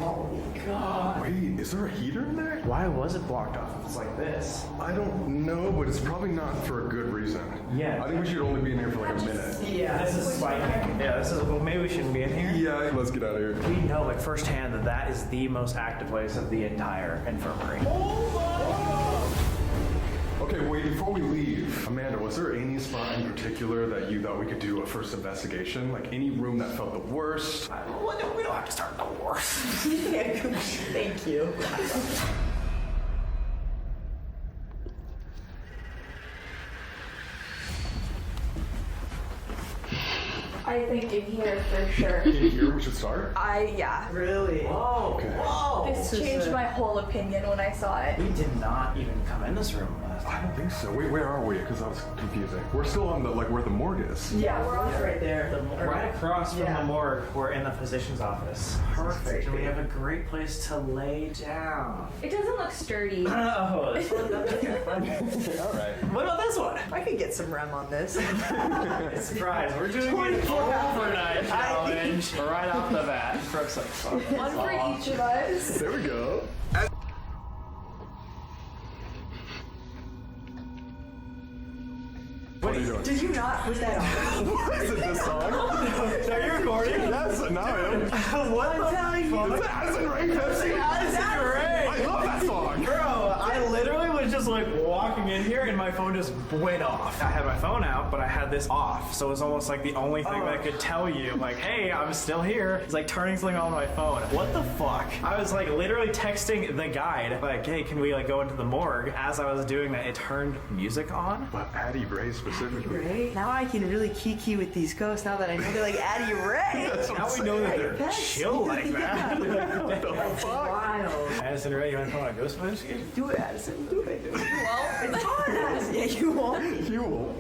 [SPEAKER 2] god. Wait, is there a heater in there?
[SPEAKER 4] Why was it blocked off? It's like this.
[SPEAKER 2] I don't know, but it's probably not for a good reason.
[SPEAKER 4] Yeah.
[SPEAKER 2] I think we should only be in here for like a minute.
[SPEAKER 4] Yeah, this is spiking. Yeah, this is. Well, maybe we shouldn't be in here.
[SPEAKER 2] Yeah, let's get out of here.
[SPEAKER 4] We know, like firsthand, that that is the most active place of the entire infirmary.
[SPEAKER 2] Okay, wait, before we leave, Amanda, was there any spot in particular that you thought we could do a first investigation? Like any room that felt the worst?
[SPEAKER 4] We don't have to start the worst.
[SPEAKER 7] Thank you.
[SPEAKER 8] I think in here for sure.
[SPEAKER 2] In here we should start?
[SPEAKER 8] Yeah.
[SPEAKER 7] Really?
[SPEAKER 4] Whoa,
[SPEAKER 2] Okay.
[SPEAKER 4] whoa.
[SPEAKER 8] This changed my whole opinion when I saw it.
[SPEAKER 4] We did not even come in this room last
[SPEAKER 2] I don't think so. Wait, where are we? Because that was confusing. We're still on the, like, where the morgue is.
[SPEAKER 7] Yeah, we're right there.
[SPEAKER 3] Right across from the morgue, we're in the physician's office. Perfect. And we have a great place to lay down.
[SPEAKER 8] It doesn't look sturdy.
[SPEAKER 3] Oh, this one? All right. What about this one?
[SPEAKER 7] I could get some REM on this.
[SPEAKER 3] Surprise, we're doing an overnight challenge right off the bat.
[SPEAKER 8] One for each of us.
[SPEAKER 2] There we go. What are you doing?
[SPEAKER 7] Did you not put that on?
[SPEAKER 2] Is it this song?
[SPEAKER 3] Are you recording?
[SPEAKER 2] Yes, now I am.
[SPEAKER 3] What the
[SPEAKER 7] telling you.
[SPEAKER 2] It's Addison Rae Pepsi.
[SPEAKER 3] Addison Rae.
[SPEAKER 2] I love that song.
[SPEAKER 3] Bro, I literally was just like walking in here and my phone just went off. I had my phone out, but I had this off. So it was almost like the only thing that could tell you, like, hey, I'm still here. It's like turning something on my phone. What the fuck? I was like literally texting the guide, like, hey, can we like go into the morgue? As I was doing that, it turned music on.
[SPEAKER 2] But Addie Ray specifically.
[SPEAKER 7] Right? Now I can really kiki with these ghosts now that I know they're like Addie Ray.
[SPEAKER 3] Now we know that they're chill like that.
[SPEAKER 2] What the fuck?
[SPEAKER 7] Wild.
[SPEAKER 3] Addison Rae, you want to come on a ghost investigation?
[SPEAKER 7] Do it, Addison. Do it.
[SPEAKER 8] Well,
[SPEAKER 7] It's on, Addison. Yeah, you won't.
[SPEAKER 2] You will.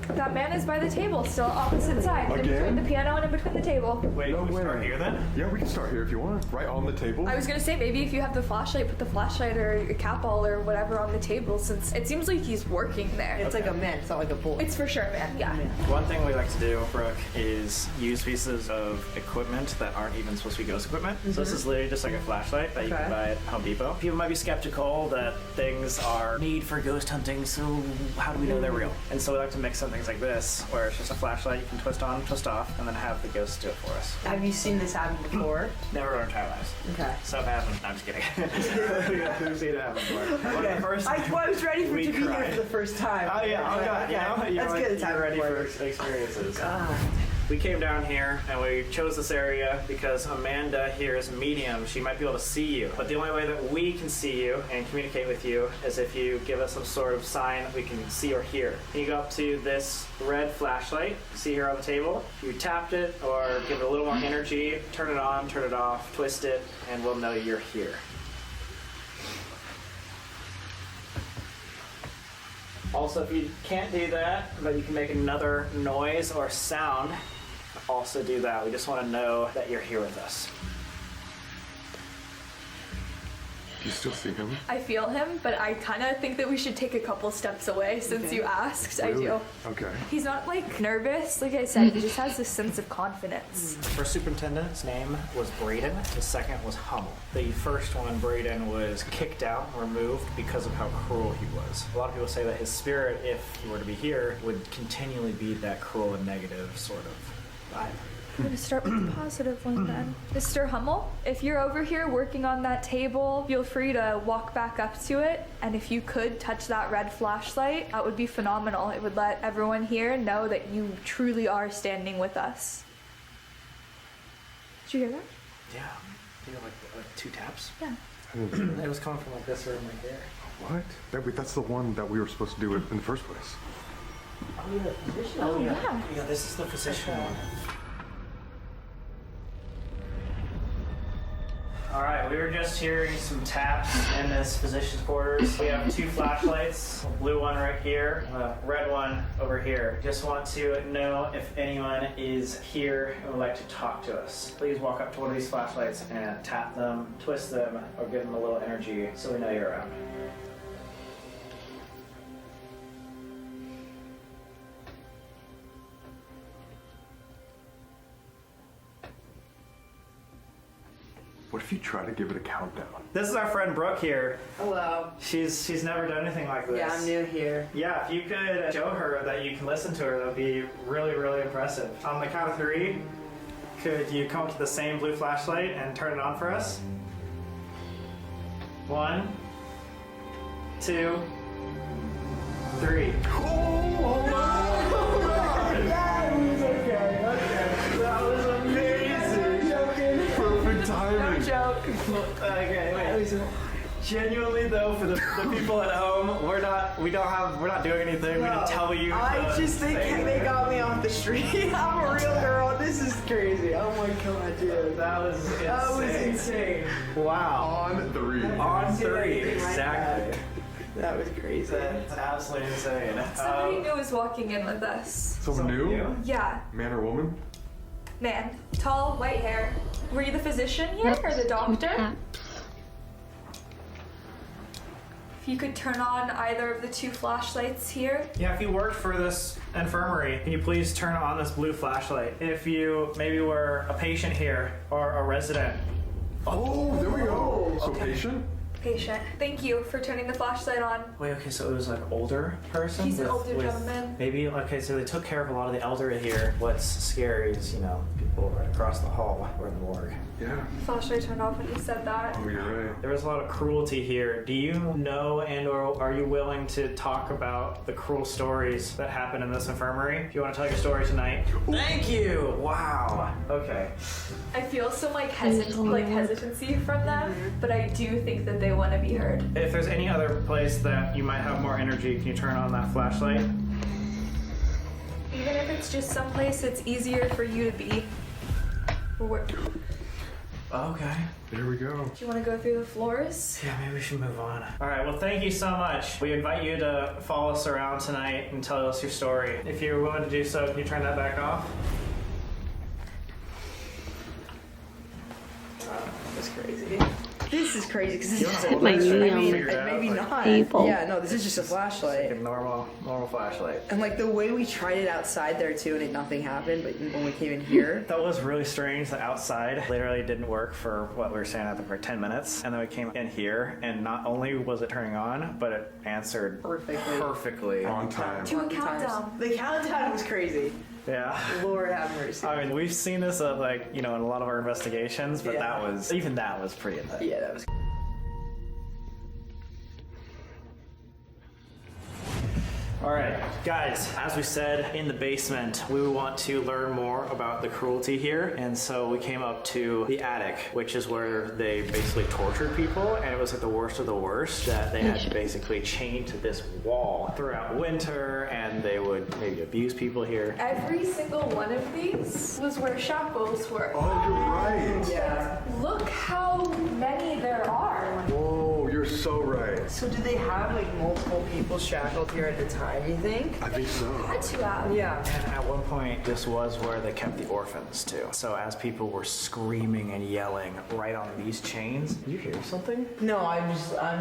[SPEAKER 5] That man is by the table, still opposite side. In
[SPEAKER 2] Again?
[SPEAKER 5] between the piano and in between the table.
[SPEAKER 3] Wait,
[SPEAKER 2] No
[SPEAKER 3] we
[SPEAKER 2] way.
[SPEAKER 3] start here then?
[SPEAKER 2] Yeah, we can start here if you want. Right on the table.
[SPEAKER 5] I was gonna say maybe if you have the flashlight, put the flashlight or a cat ball or whatever on the table, since it seems like he's working there.
[SPEAKER 7] It's like a man. It's not like a boy.
[SPEAKER 5] It's for sure, man. Yeah.
[SPEAKER 3] One thing we like to do, Brooke, is use pieces of equipment that aren't even supposed to be ghost equipment. So this is literally just like a flashlight that you can buy at Home Depot. People might be skeptical that things are made for ghost hunting, so how do we know they're real? And so we like to mix some things like this, where it's just a flashlight you can twist on, twist off, and then have the ghost do it for us.
[SPEAKER 7] Have you seen this happen before?
[SPEAKER 3] Never in our entire lives.
[SPEAKER 7] Okay.
[SPEAKER 3] Some happen. No, I'm just kidding. We've seen it happen before. One of the first
[SPEAKER 7] I was ready for
[SPEAKER 3] we
[SPEAKER 7] to be here
[SPEAKER 3] cried.
[SPEAKER 7] for the first time.
[SPEAKER 3] Oh yeah, oh god, yeah.
[SPEAKER 7] That's good. It's
[SPEAKER 3] You're ready
[SPEAKER 7] for
[SPEAKER 3] for experiences.
[SPEAKER 7] Ah.
[SPEAKER 3] We came down here and we chose this area because Amanda here is a medium. She might be able to see you. But the only way that we can see you and communicate with you is if you give us some sort of sign that we can see or hear. You go up to this red flashlight, see here on the table. You tapped it or give it a little more energy, turn it on, turn it off, twist it, and we'll know you're here. Also, if you can't do that, but you can make another noise or sound, also do that. We just want to know that you're here with us.
[SPEAKER 2] Do you still see him?
[SPEAKER 5] I feel him, but I kind of think that we should take a couple steps away since you asked.
[SPEAKER 2] Really?
[SPEAKER 5] I do.
[SPEAKER 2] Okay.
[SPEAKER 5] He's not like nervous, like I said, he just has this sense of confidence.
[SPEAKER 3] First superintendent's name was Braden. The second was Hummel. The first one, Braden, was kicked out, removed because of how cruel he was. A lot of people say that his spirit, if he were to be here, would continually be that cruel and negative sort of vibe.
[SPEAKER 5] I'm gonna start with the positive one then. Mr. Hummel, if you're over here working on that table, feel free to walk back up to it. And if you could touch that red flashlight, that would be phenomenal. It would let everyone here know that you truly are standing with us. Did you hear that?
[SPEAKER 3] Yeah. You know, like 2 taps?
[SPEAKER 5] Yeah.
[SPEAKER 3] It was coming from like this room right here.
[SPEAKER 2] What? That's the one that we were supposed to do it in the first place.
[SPEAKER 5] Oh, yeah.
[SPEAKER 3] Yeah, this is the physician one. Alright, we were just hearing some taps in this physician's quarters. We have 2 flashlights, a blue one right here, and a red one over here. Just want to know if anyone is here and would like to talk to us. Please walk up to one of these flashlights and tap them, twist them, or give them a little energy so we know you're around.
[SPEAKER 2] What if you try to give it a countdown?
[SPEAKER 3] This is our friend Brooke here.
[SPEAKER 7] Hello.
[SPEAKER 3] She's never done anything like this.
[SPEAKER 7] Yeah, I'm new here.
[SPEAKER 3] Yeah, if you could show her that you can listen to her, that would be really, really impressive. On the count of 3, could you come up to the same blue flashlight and turn it on for us? 1, 2, 3. Oh my God! That was okay. That was amazing.
[SPEAKER 2] Perfect timing.
[SPEAKER 5] No joke.
[SPEAKER 3] Okay, wait.
[SPEAKER 4] Genuinely though, for the people at home, we're not doing anything. We didn't tell you.
[SPEAKER 6] I just think they got me off the street. I'm a real girl. This is crazy. Oh my god, dude.
[SPEAKER 4] That was insane.
[SPEAKER 6] That was insane.
[SPEAKER 4] Wow.
[SPEAKER 2] On 3.
[SPEAKER 4] On 3, exactly.
[SPEAKER 6] That was crazy.
[SPEAKER 4] That's absolutely insane.
[SPEAKER 5] Somebody new is walking in with us.
[SPEAKER 2] Someone new?
[SPEAKER 5] Yeah,
[SPEAKER 2] Man or woman?
[SPEAKER 5] man. Tall, white hair. Were you the physician here or the doctor? If you could turn on either of the 2 flashlights here.
[SPEAKER 3] Yeah, if you worked for this infirmary, can you please turn on this blue flashlight? If you maybe were a patient here or a resident.
[SPEAKER 2] Oh, there we go. So patient?
[SPEAKER 5] Patient. Thank you for turning the flashlight on.
[SPEAKER 3] Wait, okay, so it was like older person?
[SPEAKER 5] He's an older gentleman.
[SPEAKER 3] Maybe, okay, so they took care of a lot of the elderly here. What's scary is, people right across the hall were in the morgue.
[SPEAKER 2] Yeah.
[SPEAKER 5] Flashlight turned off when you said that.
[SPEAKER 2] Oh, you're right.
[SPEAKER 3] There was a lot of cruelty here. Do you know and or are you willing to talk about the cruel stories that happened in this infirmary? If you want to tell your story tonight. Thank you! Wow. Okay.
[SPEAKER 5] I feel some hesitancy from them, but I do think that they want to be heard.
[SPEAKER 3] If there's any other place that you might have more energy, can you turn on that flashlight?
[SPEAKER 5] Even if it's just someplace it's easier for you to be.
[SPEAKER 3] Okay.
[SPEAKER 2] There we go.
[SPEAKER 5] Do you want to go through the floors?
[SPEAKER 3] Yeah, maybe we should move on. All right, well, thank you so much. We invite you to follow us around tonight and tell us your story. If you're willing to do so, can you turn that back off?
[SPEAKER 6] That's crazy. This is crazy because this is just a
[SPEAKER 1] Put my knee on
[SPEAKER 6] maybe
[SPEAKER 1] the
[SPEAKER 6] not.
[SPEAKER 1] table.
[SPEAKER 6] Yeah, no, this is just a flashlight.
[SPEAKER 3] A normal flashlight.
[SPEAKER 6] And like the way we tried it outside there too, and nothing happened. But when we came in here,
[SPEAKER 3] That was really strange. The outside literally didn't work for what we were staying at for 10 minutes. And then we came in here, and not only was it turning on, but it answered perfectly.
[SPEAKER 2] On time.
[SPEAKER 5] Do a countdown.
[SPEAKER 6] the countdown was crazy.
[SPEAKER 3] Yeah.
[SPEAKER 6] Lord have mercy.
[SPEAKER 3] I mean, we've seen this in a lot of our investigations, but
[SPEAKER 6] Yeah.
[SPEAKER 3] that was pretty intense.
[SPEAKER 6] Yeah, that was.
[SPEAKER 3] All right, guys, as we said, in the basement, we want to learn more about the cruelty here. And so we came up to the attic, which is where they basically tortured people. And it was like the worst of the worst that they had to basically chain to this wall throughout winter. And they would maybe abuse people here.
[SPEAKER 5] Every single one of these was where shackles were.
[SPEAKER 2] Oh, you're right.
[SPEAKER 6] Yeah.
[SPEAKER 5] Look how many there are.
[SPEAKER 2] Whoa, you're so right.
[SPEAKER 6] So did they have like multiple people shackled here at the time? You think?
[SPEAKER 2] I think so.
[SPEAKER 5] Had to have.
[SPEAKER 6] Yeah.
[SPEAKER 3] And at one point, this was where they kept the orphans too. So as people were screaming and yelling right on these chains, did you hear something?
[SPEAKER 6] No, I'm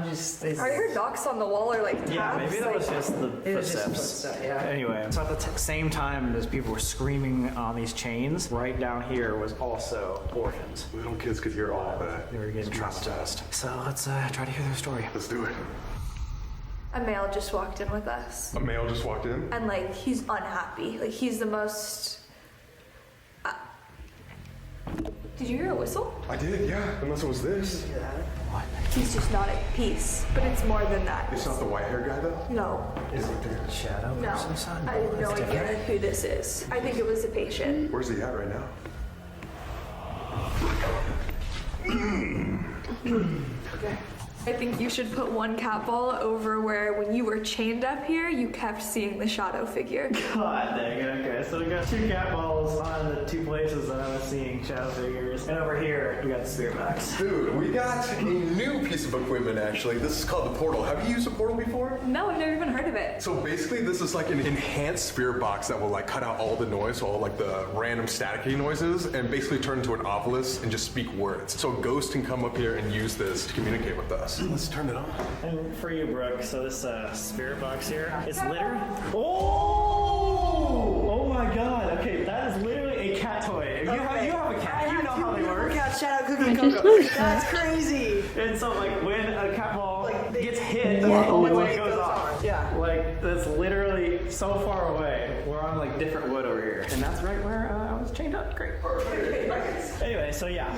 [SPEAKER 6] just.
[SPEAKER 5] Are your knocks on the wall or like taps?
[SPEAKER 3] Yeah, maybe that was just the
[SPEAKER 6] It was just
[SPEAKER 3] footsteps.
[SPEAKER 6] footsteps, yeah.
[SPEAKER 3] Anyway, so at the same time as people were screaming on these chains, right down here was also orphans.
[SPEAKER 2] Little kids could hear all of that.
[SPEAKER 3] They were getting traumatized. So let's try to hear their story.
[SPEAKER 2] Let's do it.
[SPEAKER 5] A male just walked in with us.
[SPEAKER 2] A male just walked in.
[SPEAKER 5] And like, he's unhappy. Like, he's the most... Did you hear a whistle?
[SPEAKER 2] I did, yeah. Unless it was this.
[SPEAKER 5] He's just not at peace. But it's more than that.
[SPEAKER 2] It's not the white hair guy though?
[SPEAKER 5] No.
[SPEAKER 3] Is it the shadow
[SPEAKER 5] No.
[SPEAKER 3] person, son?
[SPEAKER 5] I have no idea who this is. I think it was a patient.
[SPEAKER 2] Where's he at right now?
[SPEAKER 5] Okay. I think you should put one cat ball over where when you were chained up here, you kept seeing the shadow figure.
[SPEAKER 3] God dang it, okay. So we got 2 cat balls on the 2 places that I was seeing shadow figures. And over here, we got the spirit box.
[SPEAKER 2] Dude, we got a new piece of equipment actually. This is called the portal. Have you used a portal before?
[SPEAKER 5] No, I've never even heard of it.
[SPEAKER 2] So basically this is like an enhanced spirit box that will like cut out all the noise, all like the random staticky noises, and basically turn into an obelisk and just speak words. So ghosts can come up here and use this to communicate with us. Let's turn it on.
[SPEAKER 3] And for you, Brooke, so this spirit box here is literally... Oh! Oh my god, okay, that is literally a cat toy. If you have a cat, you know how they work.
[SPEAKER 6] Cat shadow cookie
[SPEAKER 1] I just
[SPEAKER 6] cocoa.
[SPEAKER 1] noticed
[SPEAKER 6] That's crazy.
[SPEAKER 3] And so, like, when a cat ball gets hit,
[SPEAKER 1] Yeah.
[SPEAKER 3] that's the only
[SPEAKER 1] Oh.
[SPEAKER 3] way it goes off.
[SPEAKER 6] Yeah.
[SPEAKER 3] Like, that's literally so far away. We're on, like, different wood over here. And that's right where I was chained up. Great. Anyway, so yeah,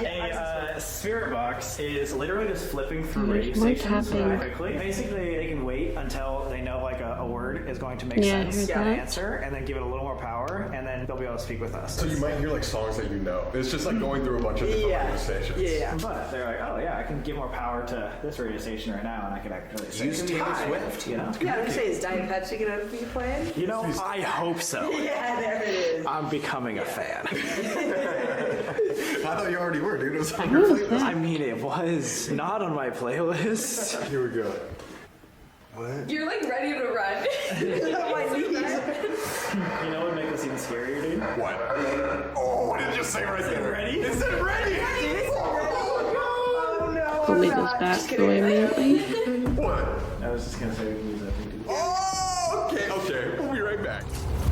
[SPEAKER 3] a spirit box is literally just flipping through radio
[SPEAKER 1] There's more
[SPEAKER 3] stations
[SPEAKER 1] tapping.
[SPEAKER 3] quickly. Basically, they can wait until they know, like, a word word is going to make sense
[SPEAKER 1] I
[SPEAKER 3] and
[SPEAKER 1] heard that.
[SPEAKER 3] answer, and then give it a little more power, and then they'll be able to speak with us.
[SPEAKER 2] So you might hear like songs that you know. It's just like going through a bunch of different radio stations.
[SPEAKER 6] Yeah.
[SPEAKER 3] But they're like, oh yeah, I can give more power to this radio station right now, and I can actually say
[SPEAKER 2] Use Taylor
[SPEAKER 3] hi,
[SPEAKER 2] Swift.
[SPEAKER 3] you know?
[SPEAKER 6] Yeah, I was gonna say, is Diet Pepsi gonna be playing?
[SPEAKER 3] You know, I hope so.
[SPEAKER 6] Yeah, there it is.
[SPEAKER 3] I'm becoming a fan.
[SPEAKER 2] I thought you already were, dude. It was on your playlist.
[SPEAKER 3] I mean, it was not on my playlist.
[SPEAKER 2] Here we go. What?
[SPEAKER 5] You're like ready to run.
[SPEAKER 6] My knees.
[SPEAKER 3] You know what would make this even scarier, dude?
[SPEAKER 2] What? Oh, what did it just say right there?
[SPEAKER 3] Ready?
[SPEAKER 2] It said ready!
[SPEAKER 6] Oh no.
[SPEAKER 1] Delete this back away immediately.
[SPEAKER 2] What?
[SPEAKER 3] I was just gonna say we can use that thing too.
[SPEAKER 2] Oh, okay. We'll be right back.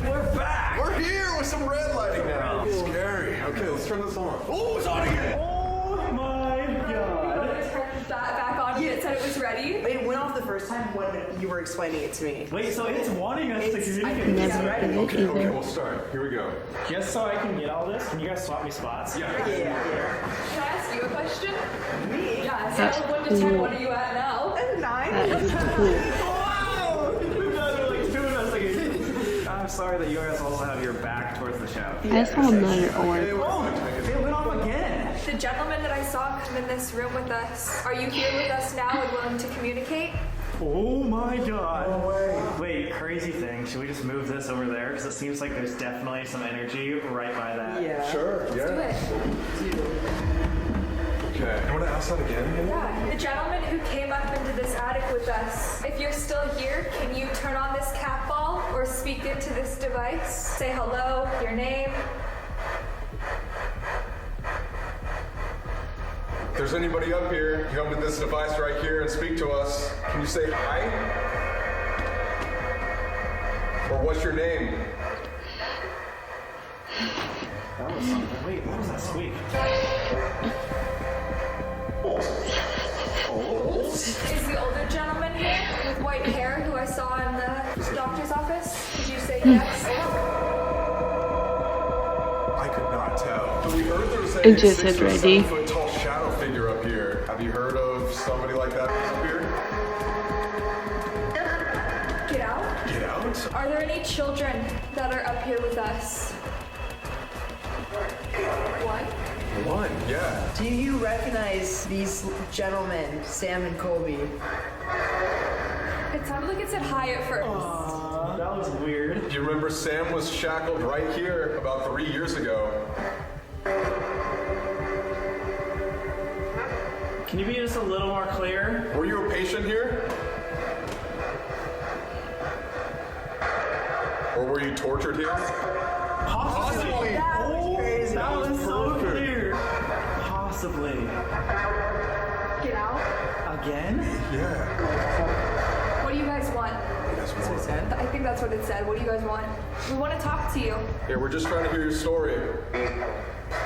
[SPEAKER 3] We're back!
[SPEAKER 2] We're here with some red lighting now. Scary. Okay, let's turn this on. Oh, it's on again!
[SPEAKER 3] Oh my god.
[SPEAKER 5] Turn that back on. It said it was ready.
[SPEAKER 6] It went off the first time when you were explaining it to me.
[SPEAKER 3] Wait, so it's wanting us to communicate.
[SPEAKER 1] Never
[SPEAKER 6] right.
[SPEAKER 1] did it
[SPEAKER 2] Okay,
[SPEAKER 1] either.
[SPEAKER 2] we'll start. Here we go.
[SPEAKER 3] Just so I can get all this, can you guys swap me spots?
[SPEAKER 2] Yeah.
[SPEAKER 5] Can I ask you a question?
[SPEAKER 6] Me?
[SPEAKER 5] Yeah,
[SPEAKER 1] That's
[SPEAKER 5] so 1 to 10,
[SPEAKER 1] cool.
[SPEAKER 5] what are you at now?
[SPEAKER 6] 9?
[SPEAKER 1] That is cool.
[SPEAKER 3] Wow! You guys are like 2 investigations. I'm sorry that you guys also have your back towards the show.
[SPEAKER 1] I saw another orb.
[SPEAKER 3] It went off again.
[SPEAKER 5] The gentleman that I saw come in this room with us, are you here with us now and willing to communicate?
[SPEAKER 3] Oh my god. No way. Wait, crazy thing. Should we just move this over there? Because it seems like there's definitely some energy right by that.
[SPEAKER 6] Yeah.
[SPEAKER 2] Sure,
[SPEAKER 5] Do
[SPEAKER 2] yeah.
[SPEAKER 5] it.
[SPEAKER 2] Okay. You want to ask that again?
[SPEAKER 5] Yeah. The gentleman who came up into this attic with us, if you're still here, can you turn on this cat ball or speak into this device? Say hello, your name.
[SPEAKER 2] If there's anybody up here, come to this device right here and speak to us. Can you say hi? Or what's your name?
[SPEAKER 3] That was something. Wait, what was that squeak?
[SPEAKER 5] Is the older gentleman here with white hair who I saw in the doctor's office? Could you say yes?
[SPEAKER 2] I could not tell. But we heard there was a
[SPEAKER 1] It just
[SPEAKER 2] 6
[SPEAKER 1] said
[SPEAKER 2] or
[SPEAKER 1] ready.
[SPEAKER 2] 7 foot tall shadow figure up here. Have you heard of somebody like that up here?
[SPEAKER 5] Get out.
[SPEAKER 2] Get out?
[SPEAKER 5] Are there any children that are up here with us? One.
[SPEAKER 2] One, yeah.
[SPEAKER 6] Do you recognize these gentlemen, Sam and Colby?
[SPEAKER 5] It sounded like it said hi at first.
[SPEAKER 3] That was weird.
[SPEAKER 2] Do you remember Sam was shackled right here about 3 years ago?
[SPEAKER 3] Can you be just a little more clear?
[SPEAKER 2] Were you a patient here? Or were you tortured here?
[SPEAKER 3] Possibly.
[SPEAKER 6] That was crazy.
[SPEAKER 3] That was so clear. Possibly.
[SPEAKER 5] Get out.
[SPEAKER 3] Again?
[SPEAKER 2] Yeah.
[SPEAKER 5] What do you guys want?
[SPEAKER 2] That's what it said.
[SPEAKER 5] I think that's what it said. What do you guys want? We want to talk to you.
[SPEAKER 2] Yeah, we're just trying to hear your story.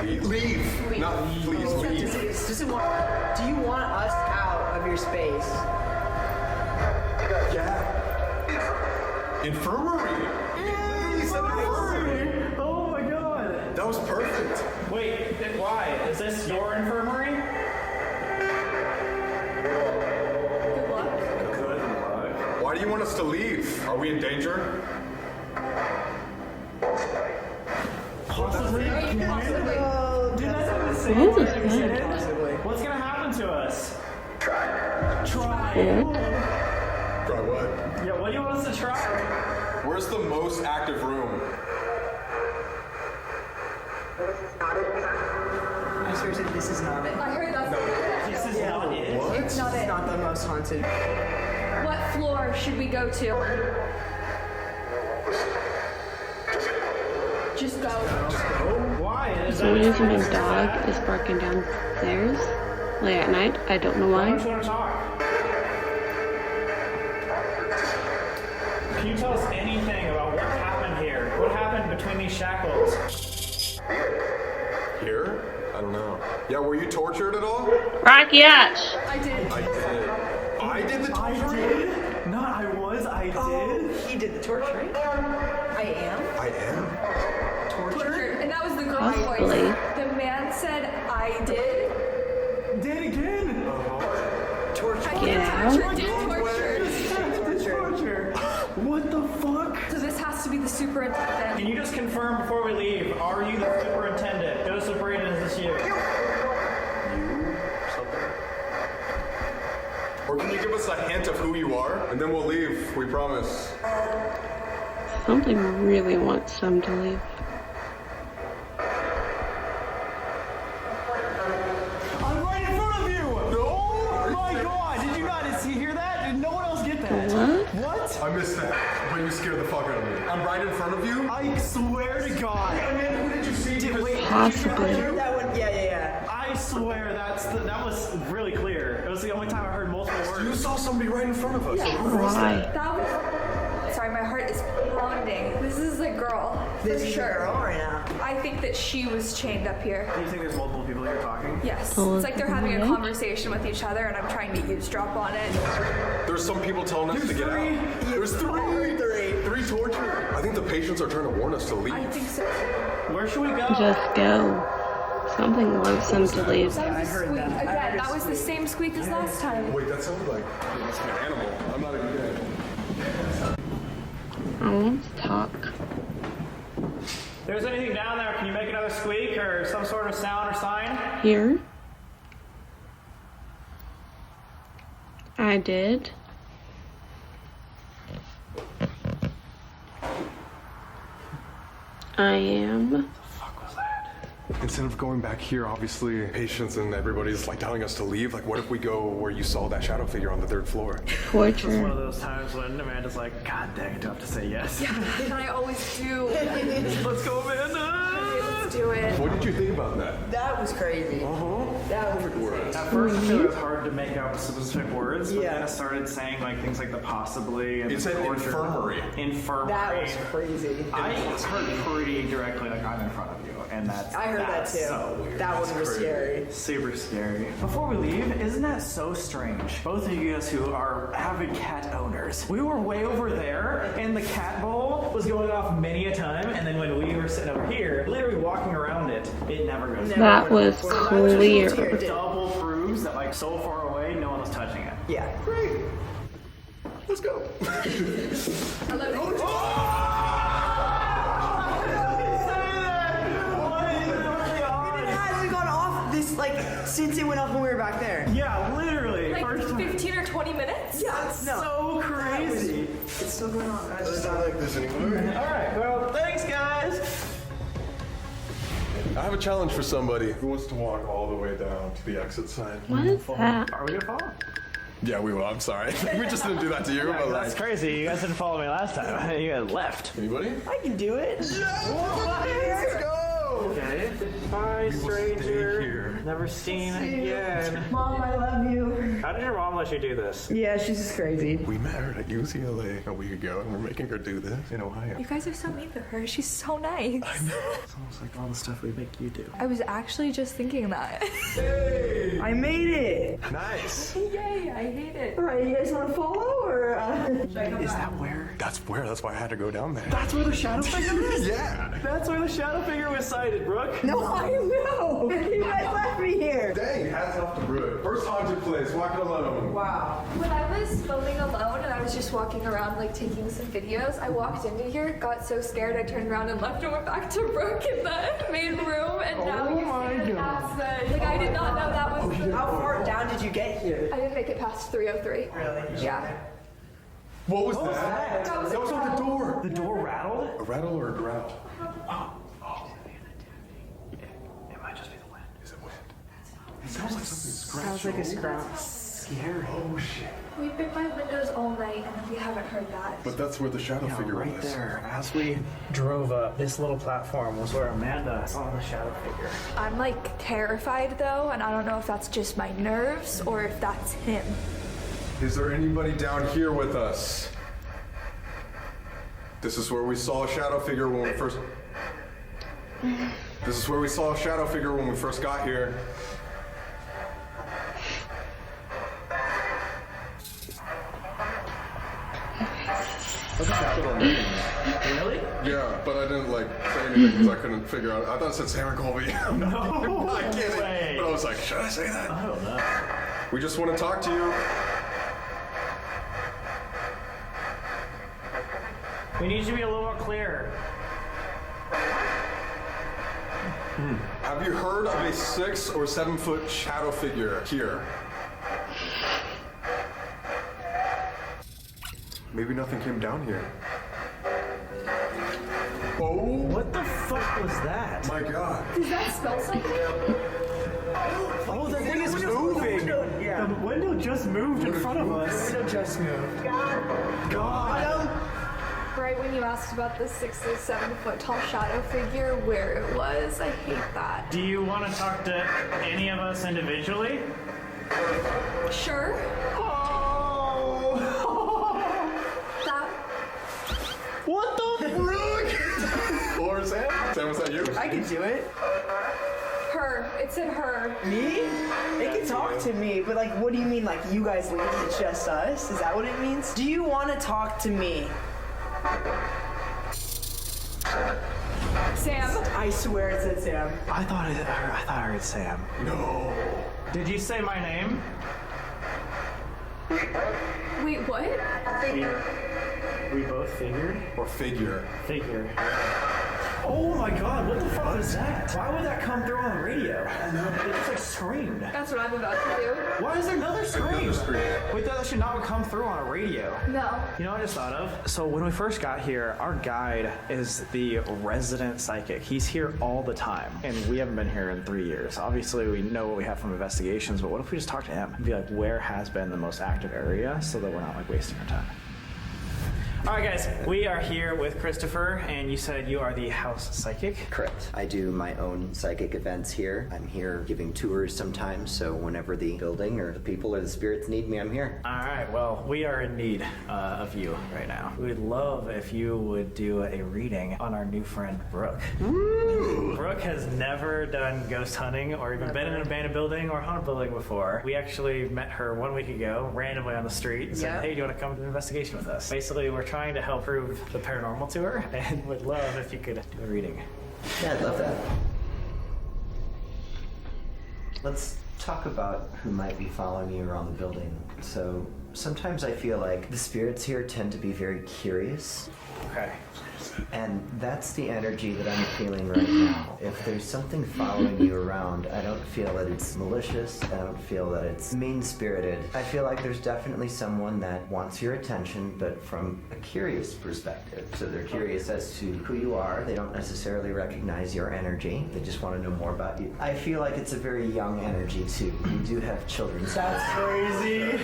[SPEAKER 2] Leave.
[SPEAKER 5] Leave.
[SPEAKER 2] Not please leave.
[SPEAKER 6] Do you want us out of your space?
[SPEAKER 2] Yeah. Infirmary. He said infirmary.
[SPEAKER 3] Oh my god.
[SPEAKER 2] That was perfect.
[SPEAKER 3] Wait, why? Is this your infirmary?
[SPEAKER 5] Good luck.
[SPEAKER 3] Good luck.
[SPEAKER 2] Why do you want us to leave? Are we in danger?
[SPEAKER 3] Possibly.
[SPEAKER 5] Possibly.
[SPEAKER 3] Dude, that's not the same.
[SPEAKER 1] What is
[SPEAKER 3] Have you seen
[SPEAKER 1] that?
[SPEAKER 3] it?
[SPEAKER 6] Possibly.
[SPEAKER 3] What's gonna happen to us? Try.
[SPEAKER 2] Try what?
[SPEAKER 3] Yeah, what do you want us to try?
[SPEAKER 2] Where's the most active room?
[SPEAKER 6] I swear to this is not it.
[SPEAKER 5] I heard that's what it said.
[SPEAKER 3] This is not it.
[SPEAKER 5] It's not
[SPEAKER 6] It's
[SPEAKER 5] it.
[SPEAKER 6] not the most haunted.
[SPEAKER 5] What floor should we go to? Just go.
[SPEAKER 3] Why? Is
[SPEAKER 1] For some reason my dog is barking downstairs late at night. I don't know
[SPEAKER 3] Why
[SPEAKER 1] why.
[SPEAKER 3] don't you want to talk? Can you tell us anything about what happened here? What happened between these shackles?
[SPEAKER 2] Here? I don't know. Yeah, were you tortured at all?
[SPEAKER 1] Rocky Ash!
[SPEAKER 5] I did.
[SPEAKER 2] I did. I did the
[SPEAKER 3] I
[SPEAKER 2] torturing?
[SPEAKER 3] did? Not I was, I did.
[SPEAKER 6] He did the torturing. I am
[SPEAKER 2] I am.
[SPEAKER 6] tortured.
[SPEAKER 5] And that was the girl's
[SPEAKER 1] Possibly.
[SPEAKER 5] voice. The man said, I did.
[SPEAKER 3] Did again.
[SPEAKER 6] Tortured.
[SPEAKER 1] Get out.
[SPEAKER 5] Did torture.
[SPEAKER 3] Torture. What the
[SPEAKER 5] be the superintendent.
[SPEAKER 3] Can you just confirm before we leave? Are you the superintendent? Joseph Braden, is this you?
[SPEAKER 2] Or can you give us a hint of who you are? And then we'll leave, we promise.
[SPEAKER 1] Something really wants them to leave.
[SPEAKER 3] I'm right in front of you! No! My God! Did you not hear that? Did no one else get that? What?
[SPEAKER 2] I missed that, but you scared the fuck out of me. I'm right in front of you?
[SPEAKER 3] I swear to God.
[SPEAKER 2] Man, who did you see?
[SPEAKER 1] Possibly.
[SPEAKER 6] That one, yeah.
[SPEAKER 3] I swear that was really clear. It was the only time I heard multiple words.
[SPEAKER 2] You saw somebody right in front of us.
[SPEAKER 1] Why?
[SPEAKER 5] That was... Sorry, my heart is pounding. This is a girl.
[SPEAKER 6] This
[SPEAKER 5] for
[SPEAKER 6] is
[SPEAKER 5] sure.
[SPEAKER 6] a girl right now.
[SPEAKER 5] I think that she was chained up here.
[SPEAKER 3] Do you think there's multiple people here talking?
[SPEAKER 5] Yes.
[SPEAKER 1] Oh,
[SPEAKER 5] It's like they're having a
[SPEAKER 1] what?
[SPEAKER 5] conversation with each other and I'm trying to eavesdrop on it.
[SPEAKER 2] There's some people telling us to get out. There's three torture. I think the patients are trying to warn us to leave.
[SPEAKER 5] I think so.
[SPEAKER 3] Where should we go?
[SPEAKER 1] Just go. Something wants them to leave.
[SPEAKER 5] That was
[SPEAKER 6] I heard
[SPEAKER 5] squeak.
[SPEAKER 6] that. I
[SPEAKER 5] Again,
[SPEAKER 6] heard
[SPEAKER 5] that
[SPEAKER 6] a
[SPEAKER 5] was the
[SPEAKER 6] squeak.
[SPEAKER 5] same squeak as last time.
[SPEAKER 2] Wait, that sounded like it must be an animal. I'm not even kidding.
[SPEAKER 1] I want to talk.
[SPEAKER 3] If there's anything down there, can you make another squeak or some sort of sound or sign?
[SPEAKER 1] Here. I did. I am.
[SPEAKER 2] Instead of going back here, obviously, patients and everybody's like telling us to leave. Like, what if we go where you saw that shadow figure on the 3rd floor?
[SPEAKER 3] It's one of
[SPEAKER 1] Torture.
[SPEAKER 3] those times when Amanda's like, God dang it, do I have to say yes?
[SPEAKER 5] And I always do.
[SPEAKER 3] Let's go, Amanda!
[SPEAKER 5] Let's do it.
[SPEAKER 2] What did you think about that?
[SPEAKER 6] That was crazy. That was insane.
[SPEAKER 3] At first, I feel it was hard to make out specific words, but
[SPEAKER 6] Yeah.
[SPEAKER 3] then I started saying like things like the possibly and
[SPEAKER 2] It
[SPEAKER 3] the
[SPEAKER 2] said
[SPEAKER 3] torture.
[SPEAKER 2] infirmary.
[SPEAKER 3] Infirmary.
[SPEAKER 6] That was crazy.
[SPEAKER 3] I heard pretty directly like I'm in front of you, and that's
[SPEAKER 6] I heard that too.
[SPEAKER 3] So weird.
[SPEAKER 6] That one was scary.
[SPEAKER 3] Super scary. Before we leave, isn't that so strange? Both of you guys who are avid cat owners, we were way over there, and the cat bowl was going off many a time, and then when we were sitting over here, literally walking around it, it never goes.
[SPEAKER 1] That was clear.
[SPEAKER 3] Double proves that like so far away, no one was touching it.
[SPEAKER 6] Yeah.
[SPEAKER 2] Great. Let's go.
[SPEAKER 5] I love it.
[SPEAKER 6] It hasn't gone off this, like, since it went off when we were back there.
[SPEAKER 3] Yeah, literally.
[SPEAKER 5] Like
[SPEAKER 3] First
[SPEAKER 5] 15 or 20 minutes?
[SPEAKER 6] Yeah,
[SPEAKER 3] so crazy.
[SPEAKER 6] It's still going on.
[SPEAKER 2] It's not like this anymore.
[SPEAKER 3] All right, well, thanks, guys.
[SPEAKER 2] I have a challenge for somebody who wants to walk all the way down to the exit sign.
[SPEAKER 1] What is that?
[SPEAKER 3] Are we gonna follow?
[SPEAKER 2] Yeah, we will. I'm sorry. We just didn't do that to you, but
[SPEAKER 3] That's
[SPEAKER 2] like,
[SPEAKER 3] crazy. You guys didn't follow me last time. You guys left.
[SPEAKER 2] anybody?
[SPEAKER 6] I can do it.
[SPEAKER 2] Let's go.
[SPEAKER 3] Okay. Bye, stranger. Never seen again.
[SPEAKER 6] Mom, I love you.
[SPEAKER 3] How did your mom let you do this?
[SPEAKER 6] Yeah, she's just crazy.
[SPEAKER 2] We met her at UCLA a week ago, and we're making her do this in Ohio.
[SPEAKER 5] You guys are so mean to her. She's so nice.
[SPEAKER 3] It's almost like all the stuff we make you do.
[SPEAKER 5] I was actually just thinking that.
[SPEAKER 6] I made it.
[SPEAKER 2] Nice.
[SPEAKER 5] Yay, I hate it.
[SPEAKER 6] All right, you guys want to follow or?
[SPEAKER 3] Is that where?
[SPEAKER 2] That's where. That's why I had to go down there.
[SPEAKER 3] That's where the shadow figure is?
[SPEAKER 2] Yeah.
[SPEAKER 3] That's where the shadow figure was sighted, Brooke.
[SPEAKER 6] No, I know. You guys left me here.
[SPEAKER 2] Dang, hats off to Brooke. First haunted place, walking alone.
[SPEAKER 6] Wow.
[SPEAKER 5] When I was filming alone and I was just walking around like taking some videos, I walked into here, got so scared I turned around and left and went back to Brooke in the main room and now you see that that's the, like I did not know that was
[SPEAKER 6] How far down did you get here?
[SPEAKER 5] I didn't make it past 303.
[SPEAKER 6] Really?
[SPEAKER 5] Yeah.
[SPEAKER 2] What was that?
[SPEAKER 5] That was
[SPEAKER 2] That was on the door.
[SPEAKER 3] The door rattled?
[SPEAKER 2] A rattle or a growl?
[SPEAKER 3] It might just be the wind.
[SPEAKER 2] Is it wind? It sounds like something scratched.
[SPEAKER 6] Sounds like a scratch.
[SPEAKER 3] Scary.
[SPEAKER 2] Oh shit.
[SPEAKER 5] We've been by windows all night and we haven't heard that.
[SPEAKER 2] But that's where the shadow figure
[SPEAKER 3] right
[SPEAKER 2] was.
[SPEAKER 3] there. As we drove up, this little platform was where Amanda saw the shadow figure.
[SPEAKER 5] I'm like terrified though, and I don't know if that's just my nerves or if that's him.
[SPEAKER 2] Is there anybody down here with us? This is where we saw a shadow figure when we first. This is where we saw a shadow figure when we first got here.
[SPEAKER 3] Really?
[SPEAKER 2] Yeah, but I didn't like say anything because I couldn't figure out. I thought it said Sam Colby. I'm not kidding.
[SPEAKER 3] way.
[SPEAKER 2] But I was like, should I say that?
[SPEAKER 3] I don't know.
[SPEAKER 2] We just want to talk to you.
[SPEAKER 3] We need you to be a little more clear.
[SPEAKER 2] Have you heard of a 6 or 7 foot shadow figure here? Maybe nothing came down here. Oh!
[SPEAKER 3] What the fuck was that?
[SPEAKER 2] My God.
[SPEAKER 5] Does that smell something?
[SPEAKER 3] Oh, the thing is moving!
[SPEAKER 6] Yeah.
[SPEAKER 3] The window just moved in front of us.
[SPEAKER 6] The window just moved.
[SPEAKER 3] God!
[SPEAKER 5] Right when you asked about the 6 or 7 foot tall shadow figure, where it was, I hate that.
[SPEAKER 3] Do you want to talk to any of us individually?
[SPEAKER 5] Sure.
[SPEAKER 3] Oh!
[SPEAKER 5] That.
[SPEAKER 3] What the
[SPEAKER 2] Look! Or Sam? Sam, was that you?
[SPEAKER 6] I could do it.
[SPEAKER 5] Her. It said her.
[SPEAKER 6] Me? It can talk to me, but like, what do you mean? Like, you guys leave, it's just us? Is that what it means? Do you want to talk to me?
[SPEAKER 5] Sam.
[SPEAKER 6] I swear it said Sam.
[SPEAKER 3] I thought I heard Sam.
[SPEAKER 2] No.
[SPEAKER 3] Did you say my name?
[SPEAKER 5] Wait, what?
[SPEAKER 3] We both figured?
[SPEAKER 2] Or figure.
[SPEAKER 3] Figure. Oh my God, what the fuck was that? Why would that come through on the radio? It just like screamed.
[SPEAKER 5] That's what I'm about to do.
[SPEAKER 3] Why is there another scream?
[SPEAKER 2] Another scream.
[SPEAKER 3] Wait, that should not come through on a radio.
[SPEAKER 5] No.
[SPEAKER 3] You know what I just thought of? So when we first got here, our guide is the resident psychic. He's here all the time, and we haven't been here in 3 years. Obviously, we know what we have from investigations, but what if we just talk to him and be like, where has been the most active area, so that we're not like wasting our time? All right, guys, we are here with Christopher, and you said you are the house psychic.
[SPEAKER 9] Correct. I do my own psychic events here. I'm here giving tours sometimes, so whenever the building or the people or the spirits need me, I'm here.
[SPEAKER 3] All right, well, we are in need of you right now. We would love if you would do a reading on our new friend, Brooke. Woo! Brooke has never done ghost hunting or even been in an abandoned building or haunted building before. We actually met her 1 week ago, randomly on the street, and said, hey, do you want to come to an investigation with us? Basically, we're trying to help prove the paranormal to her, and would love if you could do a reading.
[SPEAKER 9] Yeah, I'd love that. Let's talk about who might be following you around the building. So sometimes I feel like the spirits here tend to be very curious.
[SPEAKER 3] Okay.
[SPEAKER 9] And that's the energy that I'm feeling right now. If there's something following you around, I don't feel that it's malicious. I don't feel that it's mean-spirited. I feel like there's definitely someone that wants your attention, but from a curious perspective. So they're curious as to who you are. They don't necessarily recognize your energy. They just want to know more about you. I feel like it's a very young energy, too. You do have children.
[SPEAKER 3] That's crazy.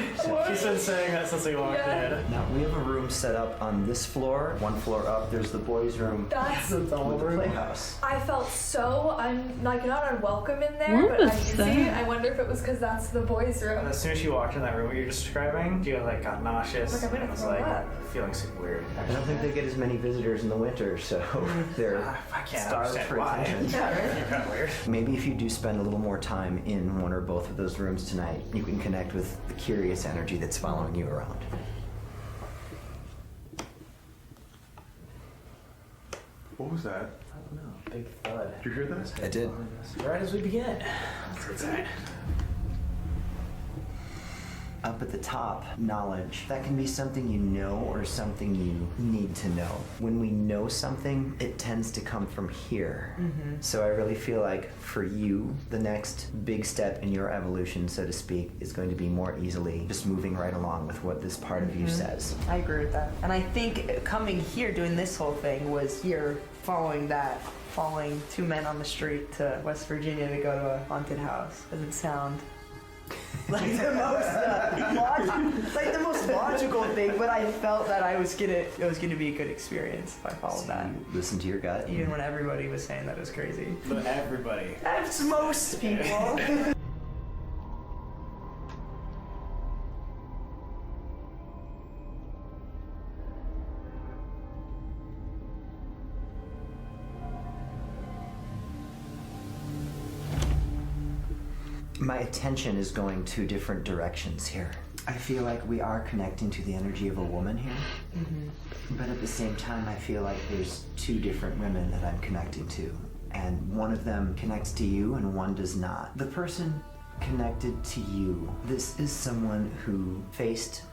[SPEAKER 3] She's been saying that since we walked in.
[SPEAKER 9] Now, we have a room set up on this floor. One floor up, there's the boys' room.
[SPEAKER 5] That's
[SPEAKER 9] with the playhouse.
[SPEAKER 5] I felt so not unwelcome in there, but uneasy. I wonder if it was because that's the boys' room.
[SPEAKER 3] As soon as she walked in that room, what you're describing, she like got nauseous.
[SPEAKER 5] Like, I'm gonna
[SPEAKER 3] and was
[SPEAKER 5] throw
[SPEAKER 3] like
[SPEAKER 5] up.
[SPEAKER 3] feeling super weird.
[SPEAKER 9] I don't think they get as many visitors in the winter, so they're
[SPEAKER 3] I can't
[SPEAKER 9] starved
[SPEAKER 3] understand
[SPEAKER 9] for
[SPEAKER 3] why.
[SPEAKER 9] attention.
[SPEAKER 3] You're kind of weird.
[SPEAKER 9] Maybe if you do spend a little more time in one or both of those rooms tonight, you can connect with the curious energy that's following you around.
[SPEAKER 2] What was that?
[SPEAKER 3] I don't know. Big thud.
[SPEAKER 2] Did you hear that?
[SPEAKER 9] I did.
[SPEAKER 3] Right as we begin. Let's get inside.
[SPEAKER 9] Up at the top, knowledge. That can be something you know or something you need to know. When we know something, it tends to come from here. So I really feel like for you, the next big step in your evolution, so to speak, is going to be more easily just moving right along with what this part of you says.
[SPEAKER 6] I agree with that. And I think coming here, doing this whole thing, was here following two men on the street to West Virginia to go to a haunted house. Doesn't sound like the most logical thing, but I felt that it was gonna be a good experience if I followed that.
[SPEAKER 9] You listen to your gut.
[SPEAKER 6] Even when everybody was saying that it was crazy.
[SPEAKER 3] But everybody.
[SPEAKER 6] That's most people.
[SPEAKER 9] My attention is going two different directions here. I feel like we are connecting to the energy of a woman here. But at the same time, I feel like there's two different women that I'm connecting to. And one of them connects to you and one does not. The person connected to you, this is someone who faced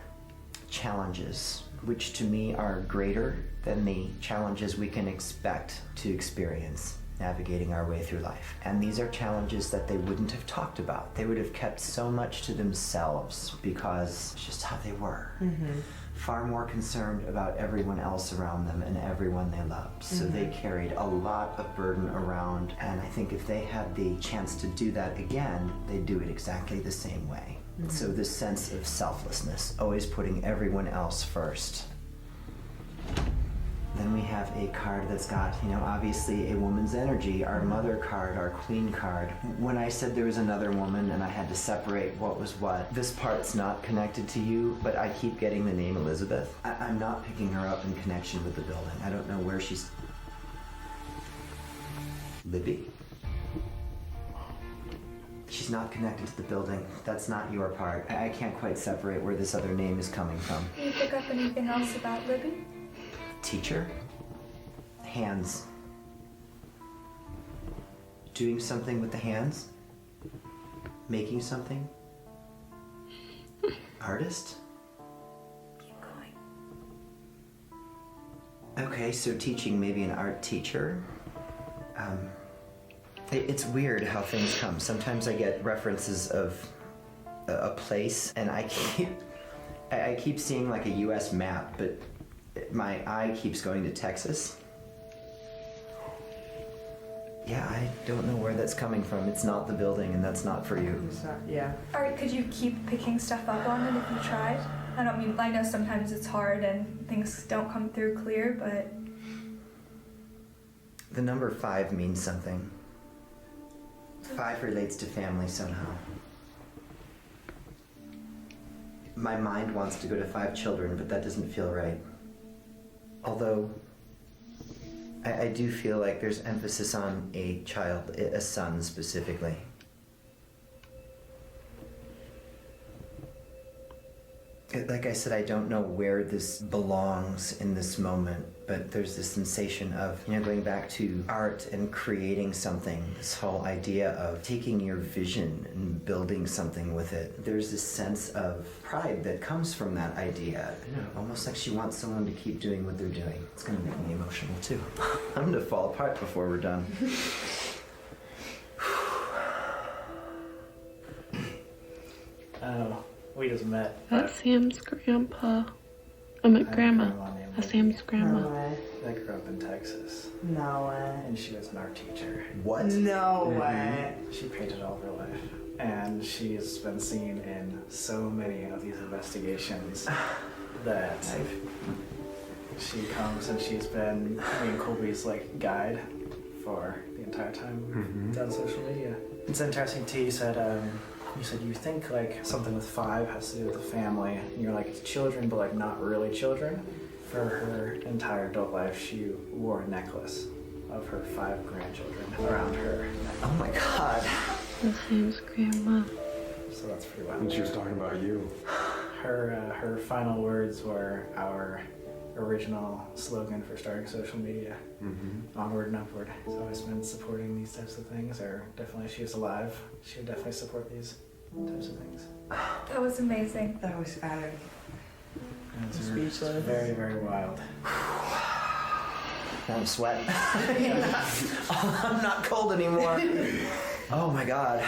[SPEAKER 9] challenges which to me are greater than the challenges we can expect to experience navigating our way through life. And these are challenges that they wouldn't have talked about. They would have kept so much to themselves because it's just how they were. Far more concerned about everyone else around them and everyone they loved. So they carried a lot of burden around, and I think if they had the chance to do that again, they'd do it exactly the same way. So this sense of selflessness, always putting everyone else first. Then we have a card that's got, obviously a woman's energy, our mother card, our queen card. When I said there was another woman and I had to separate what was what, this part's not connected to you, but I keep getting the name Elizabeth. I'm not picking her up in connection with the building. I don't know where she's... Libby? She's not connected to the building. That's not your part. I can't quite separate where this other name is coming from.
[SPEAKER 5] Can you pick up anything else about Libby?
[SPEAKER 9] Teacher? Hands. Doing something with the hands? Making something? Artist?
[SPEAKER 5] Keep going.
[SPEAKER 9] Okay, so teaching, maybe an art teacher. It's weird how things come. Sometimes I get references of a place, and I keep seeing like a U.S. map, but my eye keeps going to Texas. Yeah, I don't know where that's coming from. It's not the building, and that's not for you.
[SPEAKER 6] It's not, yeah.
[SPEAKER 5] Alright, could you keep picking stuff up on it if you tried? I know sometimes it's hard and things don't come through clear, but...
[SPEAKER 9] The number 5 means something. 5 relates to family somehow. My mind wants to go to 5 children, but that doesn't feel right. Although, I do feel like there's emphasis on a child, a son specifically. Like I said, I don't know where this belongs in this moment, but there's this sensation of, going back to art and creating something, this whole idea of taking your vision and building something with it. There's this sense of pride that comes from that idea. Almost like she wants someone to keep doing what they're doing. It's gonna make me emotional too. I'm gonna fall apart before we're done.
[SPEAKER 4] We just met.
[SPEAKER 1] That's Sam's grandpa. Grandma. That's Sam's grandma.
[SPEAKER 6] No way.
[SPEAKER 4] I grew up in Texas,
[SPEAKER 6] No way.
[SPEAKER 4] and she was an art teacher.
[SPEAKER 9] What?
[SPEAKER 6] No way.
[SPEAKER 4] She painted all of her life, and she's been seen in so many of these investigations that she comes and she's been me and Colby's guide for the entire time it's on social media. It's interesting too. You said you think something with 5 has to do with the family. And you're like, it's children, but not really children. For her entire adult life, she wore a necklace of her 5 grandchildren around her neck.
[SPEAKER 9] Oh my God.
[SPEAKER 1] That's Sam's grandma.
[SPEAKER 4] So that's pretty wild.
[SPEAKER 2] And she was talking about you.
[SPEAKER 4] Her final words were our original slogan for starting social media. Onward and upward. So I've been supporting these types of things, or definitely if she was alive, she would definitely support these types of things.
[SPEAKER 5] That was amazing.
[SPEAKER 6] That was added.
[SPEAKER 4] It's
[SPEAKER 6] Speechless.
[SPEAKER 4] very, very wild.
[SPEAKER 9] I'm sweating. I'm not cold anymore. Oh my God.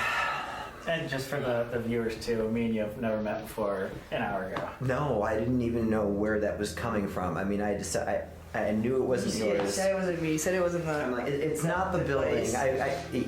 [SPEAKER 4] And just for the viewers too, me and you have never met before an hour ago.
[SPEAKER 9] No, I didn't even know where that was coming from. I mean, I knew it wasn't
[SPEAKER 6] You
[SPEAKER 9] yours.
[SPEAKER 6] said it wasn't me. You said it wasn't the...
[SPEAKER 9] I'm like, it's not the building.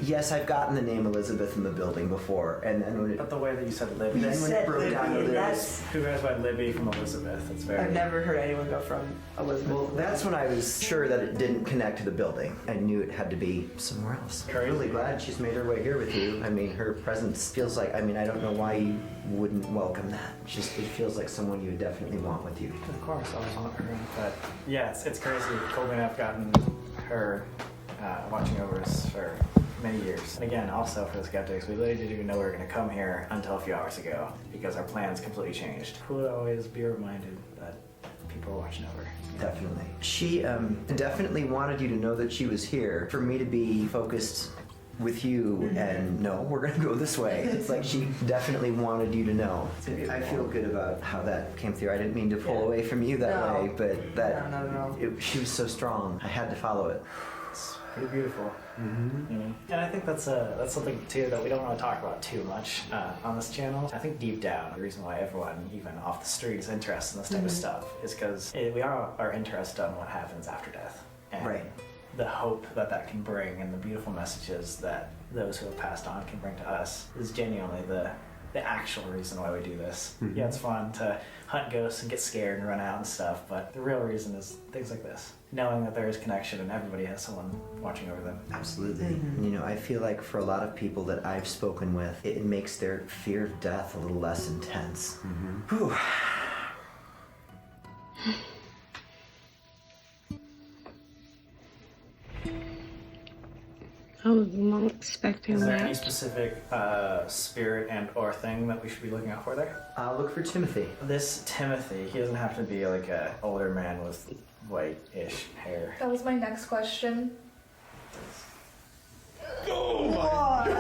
[SPEAKER 9] Yes, I've gotten the name Elizabeth in the building before, and then when it,
[SPEAKER 4] But the way that you said Libby,
[SPEAKER 9] then when it broke down to this,
[SPEAKER 4] who goes by Libby from Elizabeth? It's very.
[SPEAKER 6] I've never heard anyone go from Elizabeth.
[SPEAKER 9] well, that's when I was sure that it didn't connect to the building. I knew it had to be somewhere else. I'm
[SPEAKER 4] Crazy.
[SPEAKER 9] really glad she's made her way here with you. I mean, her presence feels like, I don't know why you wouldn't welcome that. It feels like someone you would definitely want with you.
[SPEAKER 4] Of course, I always want her. But yeah, it's crazy. Colby and I've gotten her watching over us for many years. And again, also for the skeptics, we literally didn't even know we were going to come here until a few hours ago because our plans completely changed. We'll always be reminded that people are watching over.
[SPEAKER 9] Definitely. She definitely wanted you to know that she was here. For me to be focused with you and no, we're gonna go this way. It's like she definitely wanted you to know. I feel good about how that came through. I didn't mean to pull away from you that way, but that
[SPEAKER 6] No.
[SPEAKER 9] she was so strong. I had to follow it.
[SPEAKER 3] It's pretty beautiful. And I think that's something too that we don't really talk about too much on this channel. I think deep down, the reason why everyone, even off the street, is interested in this type of stuff is because we are interested in what happens after death. And
[SPEAKER 9] Right.
[SPEAKER 3] the hope that can bring and the beautiful messages that those who have passed on can bring to us is genuinely the actual reason why we do this. Yeah, it's fun to hunt ghosts and get scared and run out and stuff, but the real reason is things like this. Knowing that there is connection and everybody has someone watching over them.
[SPEAKER 9] Absolutely. And, you know, I feel like for a lot of people that I've spoken with, it makes their fear of death a little less intense. Whew.
[SPEAKER 1] I was not expecting
[SPEAKER 3] Is there
[SPEAKER 1] that.
[SPEAKER 3] any specific spirit and or thing that we should be looking out for there?
[SPEAKER 9] Look for Timothy.
[SPEAKER 3] This Timothy, he doesn't have to be like a older man with white-ish hair.
[SPEAKER 5] That was my next question.
[SPEAKER 2] Oh my god!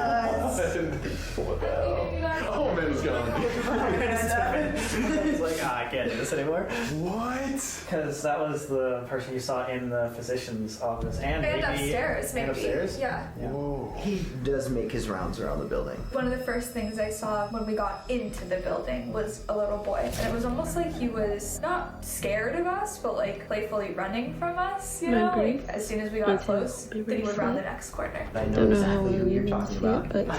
[SPEAKER 2] What the hell? Oh man, it's gone.
[SPEAKER 3] It's like, I can't do this anymore.
[SPEAKER 2] What?
[SPEAKER 3] Because that was the person you saw in the physician's office and maybe
[SPEAKER 5] upstairs, maybe.
[SPEAKER 3] And upstairs?
[SPEAKER 5] Yeah.
[SPEAKER 2] Whoa.
[SPEAKER 9] He does make his rounds around the building.
[SPEAKER 5] One of the first things I saw when we got into the building was a little boy. And it was almost like he was not scared of us, but like playfully running from us, you know?
[SPEAKER 1] agree.
[SPEAKER 5] Like as soon as we got
[SPEAKER 1] That's
[SPEAKER 5] close,
[SPEAKER 1] very
[SPEAKER 5] then he would round the
[SPEAKER 1] true.
[SPEAKER 5] next corner.
[SPEAKER 9] I know
[SPEAKER 1] Don't know how
[SPEAKER 9] exactly who
[SPEAKER 1] we
[SPEAKER 9] you're
[SPEAKER 1] even
[SPEAKER 9] talking
[SPEAKER 1] see
[SPEAKER 9] about.
[SPEAKER 1] it, but
[SPEAKER 6] Of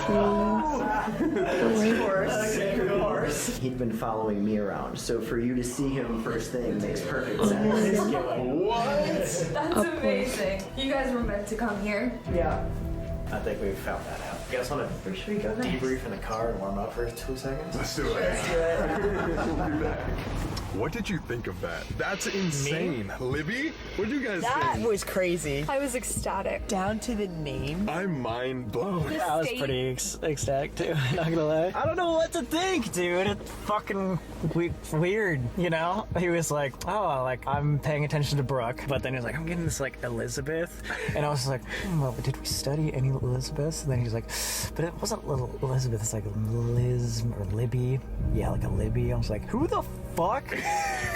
[SPEAKER 6] course.
[SPEAKER 9] He'd been following me around, so for you to see him first thing makes perfect
[SPEAKER 1] Oh,
[SPEAKER 9] sense.
[SPEAKER 2] What?
[SPEAKER 5] That's amazing. You guys were meant to come here.
[SPEAKER 6] Yeah.
[SPEAKER 3] I think we've found that out. You guys want to
[SPEAKER 6] Where should we go next?
[SPEAKER 3] debrief in the car and warm up for 2 seconds?
[SPEAKER 2] Let's do it. We'll be back. What did you think of that? That's insane. Libby, what did you guys
[SPEAKER 7] That
[SPEAKER 2] think?
[SPEAKER 7] was crazy.
[SPEAKER 5] I was ecstatic.
[SPEAKER 7] Down to the name.
[SPEAKER 2] I'm mind blown.
[SPEAKER 3] I was pretty ecstatic too, not gonna lie. I don't know what to think, dude. It's fucking weird, you know? He was like, oh, like, I'm paying attention to Brooke, but then he was like, I'm getting this, like, Elizabeth. And I was like, well, did we study any Elizabeths? And then he's like, but it wasn't little Elizabeth, it's like Liz or Libby. Yeah, like a Libby. I was like, who the fuck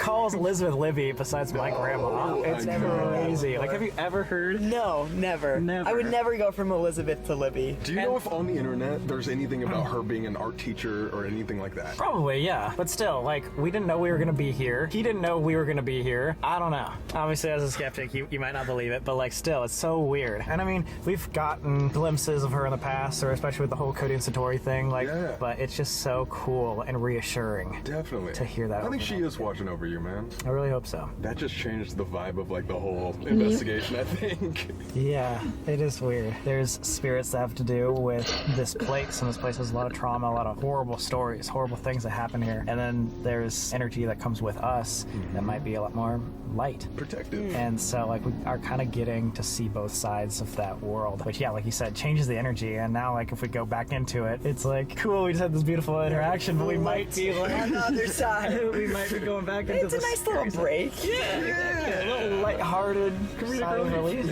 [SPEAKER 3] calls Elizabeth Libby besides my grandma? It's crazy. Like, have you ever heard?
[SPEAKER 7] No, never.
[SPEAKER 3] Never.
[SPEAKER 7] I would never go from Elizabeth to Libby.
[SPEAKER 2] Do you know if on the internet there's anything about her being an art teacher or anything like that?
[SPEAKER 3] Probably, yeah. But still, like, we didn't know we were gonna be here. He didn't know we were gonna be here. I don't know. Obviously, as a skeptic, you might not believe it, but like, still, it's so weird. And I mean, we've gotten glimpses of her in the past, or especially with the whole Cody and Satori thing, like,
[SPEAKER 2] Yeah.
[SPEAKER 3] but it's just so cool and reassuring.
[SPEAKER 2] Definitely.
[SPEAKER 3] To hear that
[SPEAKER 2] I think
[SPEAKER 3] over
[SPEAKER 2] she
[SPEAKER 3] and
[SPEAKER 2] is watching over you, man.
[SPEAKER 3] I really hope so.
[SPEAKER 2] That just changed the vibe of like the whole investigation, I think.
[SPEAKER 3] Yeah, it is weird. There's spirits that have to do with this place, and this place has a lot of trauma, a lot of horrible stories, horrible things that happen here. And then there's energy that comes with us that might be a lot more light.
[SPEAKER 2] Protective.
[SPEAKER 3] And so, like, we are kind of getting to see both sides of that world, which, yeah, like you said, changes the energy. And now, like, if we go back into it, it's like, cool, we just had this beautiful interaction, but we might be like
[SPEAKER 7] on the other side.
[SPEAKER 3] we might be going back into
[SPEAKER 7] It's a
[SPEAKER 3] the
[SPEAKER 7] nice little break.
[SPEAKER 3] a little lighthearted sigh of relief.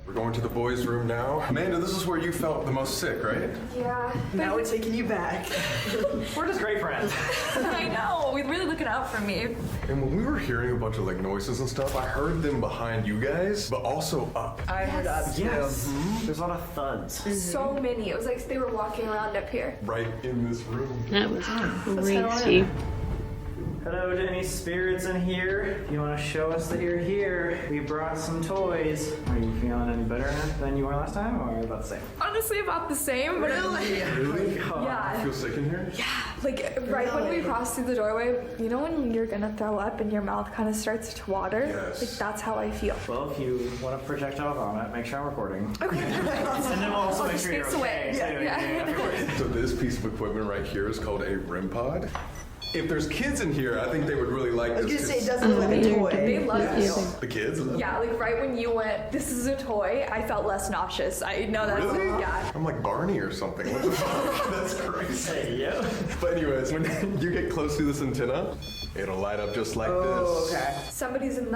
[SPEAKER 2] We're going to the boys' room now. Amanda, this is where you felt the most sick, right?
[SPEAKER 5] Yeah.
[SPEAKER 6] Now we're taking you back.
[SPEAKER 3] We're just great friends.
[SPEAKER 5] I know. We're really looking out for me.
[SPEAKER 2] And when we were hearing a bunch of like noises and stuff, I heard them behind you guys, but also up.
[SPEAKER 6] I heard up too.
[SPEAKER 3] There's a lot of thuds.
[SPEAKER 5] So many. It was like they were walking around up here.
[SPEAKER 2] Right in this room.
[SPEAKER 1] That was
[SPEAKER 5] kinda
[SPEAKER 1] crazy.
[SPEAKER 3] Hello to any spirits in here. If you want to show us that you're here, we brought some toys. Are you feeling any better than you were last time, or about the same?
[SPEAKER 5] Honestly, about the same. But
[SPEAKER 2] Really?
[SPEAKER 5] yeah.
[SPEAKER 2] Feel sick in here?
[SPEAKER 5] Like right when we crossed through the doorway, you know when you're gonna throw up and your mouth kind of starts to water?
[SPEAKER 2] Yes.
[SPEAKER 5] Like that's how I feel.
[SPEAKER 3] Well, if you want to projectile vomit, make sure I'm recording.
[SPEAKER 5] Okay.
[SPEAKER 3] And then we'll also make sure you're
[SPEAKER 5] Space away.
[SPEAKER 3] okay. too.
[SPEAKER 5] Yeah.
[SPEAKER 3] Of course.
[SPEAKER 2] So this piece of equipment right here is called a REM pod. If there's kids in here, I think they would really like
[SPEAKER 6] I was
[SPEAKER 2] this.
[SPEAKER 6] gonna say it
[SPEAKER 2] 'cause
[SPEAKER 6] doesn't look like a toy.
[SPEAKER 5] They love you.
[SPEAKER 2] the kids love
[SPEAKER 5] Yeah, like right when you went, this is a toy, I felt less nauseous. I know that's
[SPEAKER 2] Really?
[SPEAKER 5] yeah.
[SPEAKER 2] I'm like Barney or something. What the fuck? That's crazy.
[SPEAKER 3] Hey, yeah.
[SPEAKER 2] But anyways, when you get close to this antenna, it'll light up just like
[SPEAKER 6] Oh,
[SPEAKER 2] this.
[SPEAKER 6] okay.
[SPEAKER 5] Somebody's in the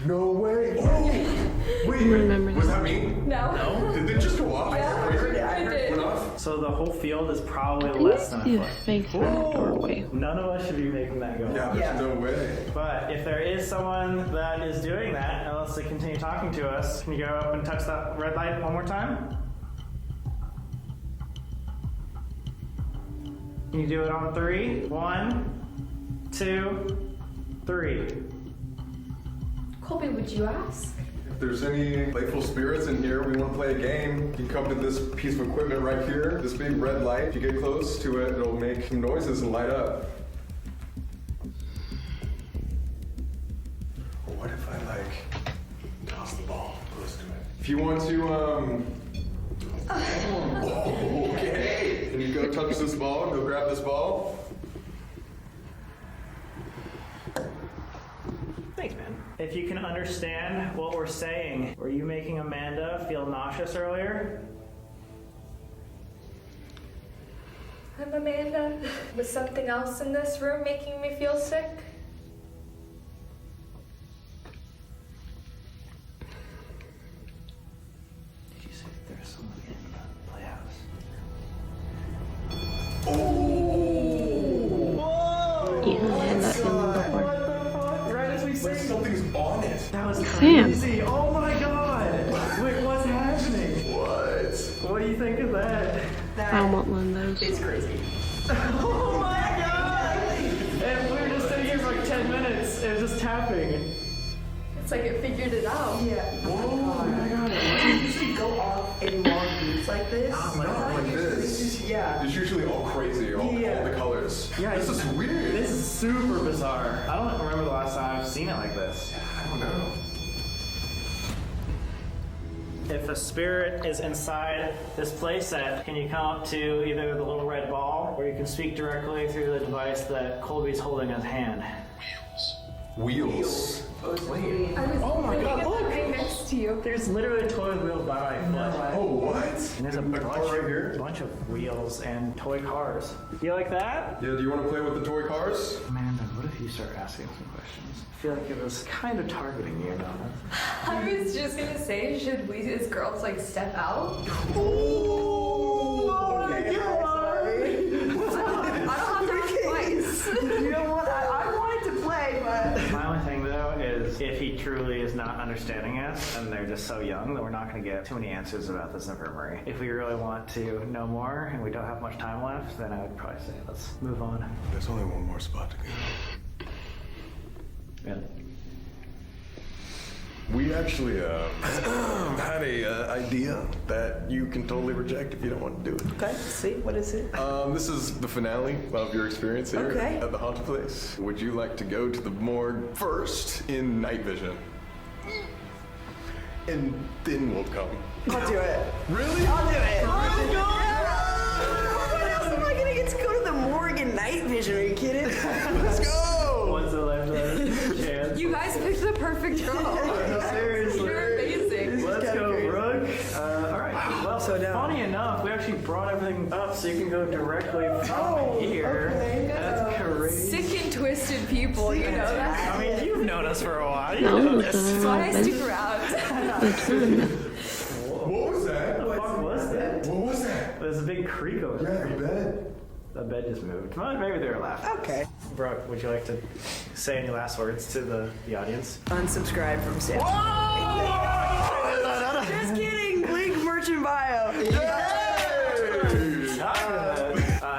[SPEAKER 2] No way. Oh, wait.
[SPEAKER 1] Remember
[SPEAKER 2] Was
[SPEAKER 1] that.
[SPEAKER 2] that me?
[SPEAKER 5] No.
[SPEAKER 2] Did it just go off?
[SPEAKER 5] Yeah,
[SPEAKER 2] Crazy?
[SPEAKER 5] it did.
[SPEAKER 2] Went off?
[SPEAKER 3] So the whole field is
[SPEAKER 1] I
[SPEAKER 3] probably
[SPEAKER 1] think
[SPEAKER 3] less
[SPEAKER 1] I
[SPEAKER 3] than
[SPEAKER 1] see
[SPEAKER 3] a
[SPEAKER 1] a
[SPEAKER 3] foot.
[SPEAKER 1] face in the doorway.
[SPEAKER 3] None of us should be making that go.
[SPEAKER 2] Yeah, there's no way.
[SPEAKER 3] But if there is someone that is doing that, and wants to continue talking to us, can you go up and touch that red light one more time? Can you do it on 3? 1, 2, 3.
[SPEAKER 5] Colby, would you ask?
[SPEAKER 2] If there's any playful spirits in here, we want to play a game. You can come to this piece of equipment right here, this big red light. If you get close to it, it'll make some noises and light up. Or what if I toss the ball close to it? If you want to, oh, okay. Can you go touch this ball? Go grab this ball.
[SPEAKER 3] Thanks, man. If you can understand what we're saying, were you making Amanda feel nauseous earlier?
[SPEAKER 5] I'm Amanda. Was something else in this room making me feel sick?
[SPEAKER 3] Did you say that there's someone in the playhouse?
[SPEAKER 1] Yeah, I had that feeling before.
[SPEAKER 3] Right as we say
[SPEAKER 2] Something's on it.
[SPEAKER 3] that was
[SPEAKER 1] Sam.
[SPEAKER 3] crazy. Oh my god. Wait, what's happening?
[SPEAKER 2] What?
[SPEAKER 3] What do you think of that?
[SPEAKER 1] I want one of those.
[SPEAKER 6] It's crazy.
[SPEAKER 3] Oh my god! And we were just sitting here for like 10 minutes. It was just tapping.
[SPEAKER 5] It's like it figured it out.
[SPEAKER 6] Yeah. Oh my god. It doesn't usually go off in long beats like this.
[SPEAKER 2] Not like this.
[SPEAKER 6] Yeah.
[SPEAKER 2] It's usually all crazy, all the colors.
[SPEAKER 3] Yeah,
[SPEAKER 2] This is weird.
[SPEAKER 3] This is super bizarre. I don't remember the last time I've seen it like this.
[SPEAKER 2] I don't know.
[SPEAKER 3] If a spirit is inside this playset, can you come up to either the little red ball, or you can speak directly through the device that Colby's holding in his hand?
[SPEAKER 2] Wheels.
[SPEAKER 5] I was
[SPEAKER 3] my
[SPEAKER 5] looking
[SPEAKER 3] God,
[SPEAKER 5] at
[SPEAKER 3] look.
[SPEAKER 5] the thing next to you.
[SPEAKER 3] There's literally a toy wheel by my foot.
[SPEAKER 2] Oh, what?
[SPEAKER 3] And there's a bunch of wheels and toy cars. You like that?
[SPEAKER 2] Yeah, do you want to play with the toy cars?
[SPEAKER 3] Amanda, what if you start asking some questions? I feel like it was kind of targeting you, Donna.
[SPEAKER 5] I was just gonna say, should we as girls step out?
[SPEAKER 6] Oh my god.
[SPEAKER 5] I don't have to ask twice.
[SPEAKER 6] You know what? I wanted to play, but
[SPEAKER 3] My only thing though is if he truly is not understanding us and they're just so young that we're not going to get too many answers about this infirmary. If we really want to know more and we don't have much time left, then I would probably say let's move on.
[SPEAKER 2] There's only one more spot to go.
[SPEAKER 3] Yeah.
[SPEAKER 10] We actually had a idea that you can totally reject if you don't want to do it.
[SPEAKER 6] okay. See, what is it?
[SPEAKER 10] This is the finale of your experience here
[SPEAKER 6] Okay.
[SPEAKER 10] at the haunted place. Would you like to go to the morgue first in night vision? And then we'll come.
[SPEAKER 6] I'll do it.
[SPEAKER 10] Really?
[SPEAKER 6] I'll do it. Let's go. What else am I gonna get to go to the morgue in night vision? Are you kidding?
[SPEAKER 10] Let's go!
[SPEAKER 3] What's the left chance?
[SPEAKER 5] You guys picked the perfect girl.
[SPEAKER 3] Seriously.
[SPEAKER 5] You're amazing.
[SPEAKER 3] Let's go, Brooke. All right. Well,
[SPEAKER 6] So now-
[SPEAKER 3] funny enough, we actually brought everything up so you can go directly from here.
[SPEAKER 6] okay.
[SPEAKER 3] That's crazy.
[SPEAKER 5] Sick and twisted people, you know that?
[SPEAKER 3] I mean, you've known us for a while. You
[SPEAKER 1] No,
[SPEAKER 3] know
[SPEAKER 1] it's
[SPEAKER 3] this.
[SPEAKER 5] That's why I stick around.
[SPEAKER 2] What was that?
[SPEAKER 3] What the fuck was that?
[SPEAKER 2] What was that?
[SPEAKER 3] There's a big creak over there.
[SPEAKER 2] Yeah, the bed.
[SPEAKER 3] The bed just moved. Well, maybe they were laughing.
[SPEAKER 6] Okay.
[SPEAKER 3] Brooke, would you like to say any last words to the audience?
[SPEAKER 6] Unsubscribe from Sam. Just kidding. Link merchant bio.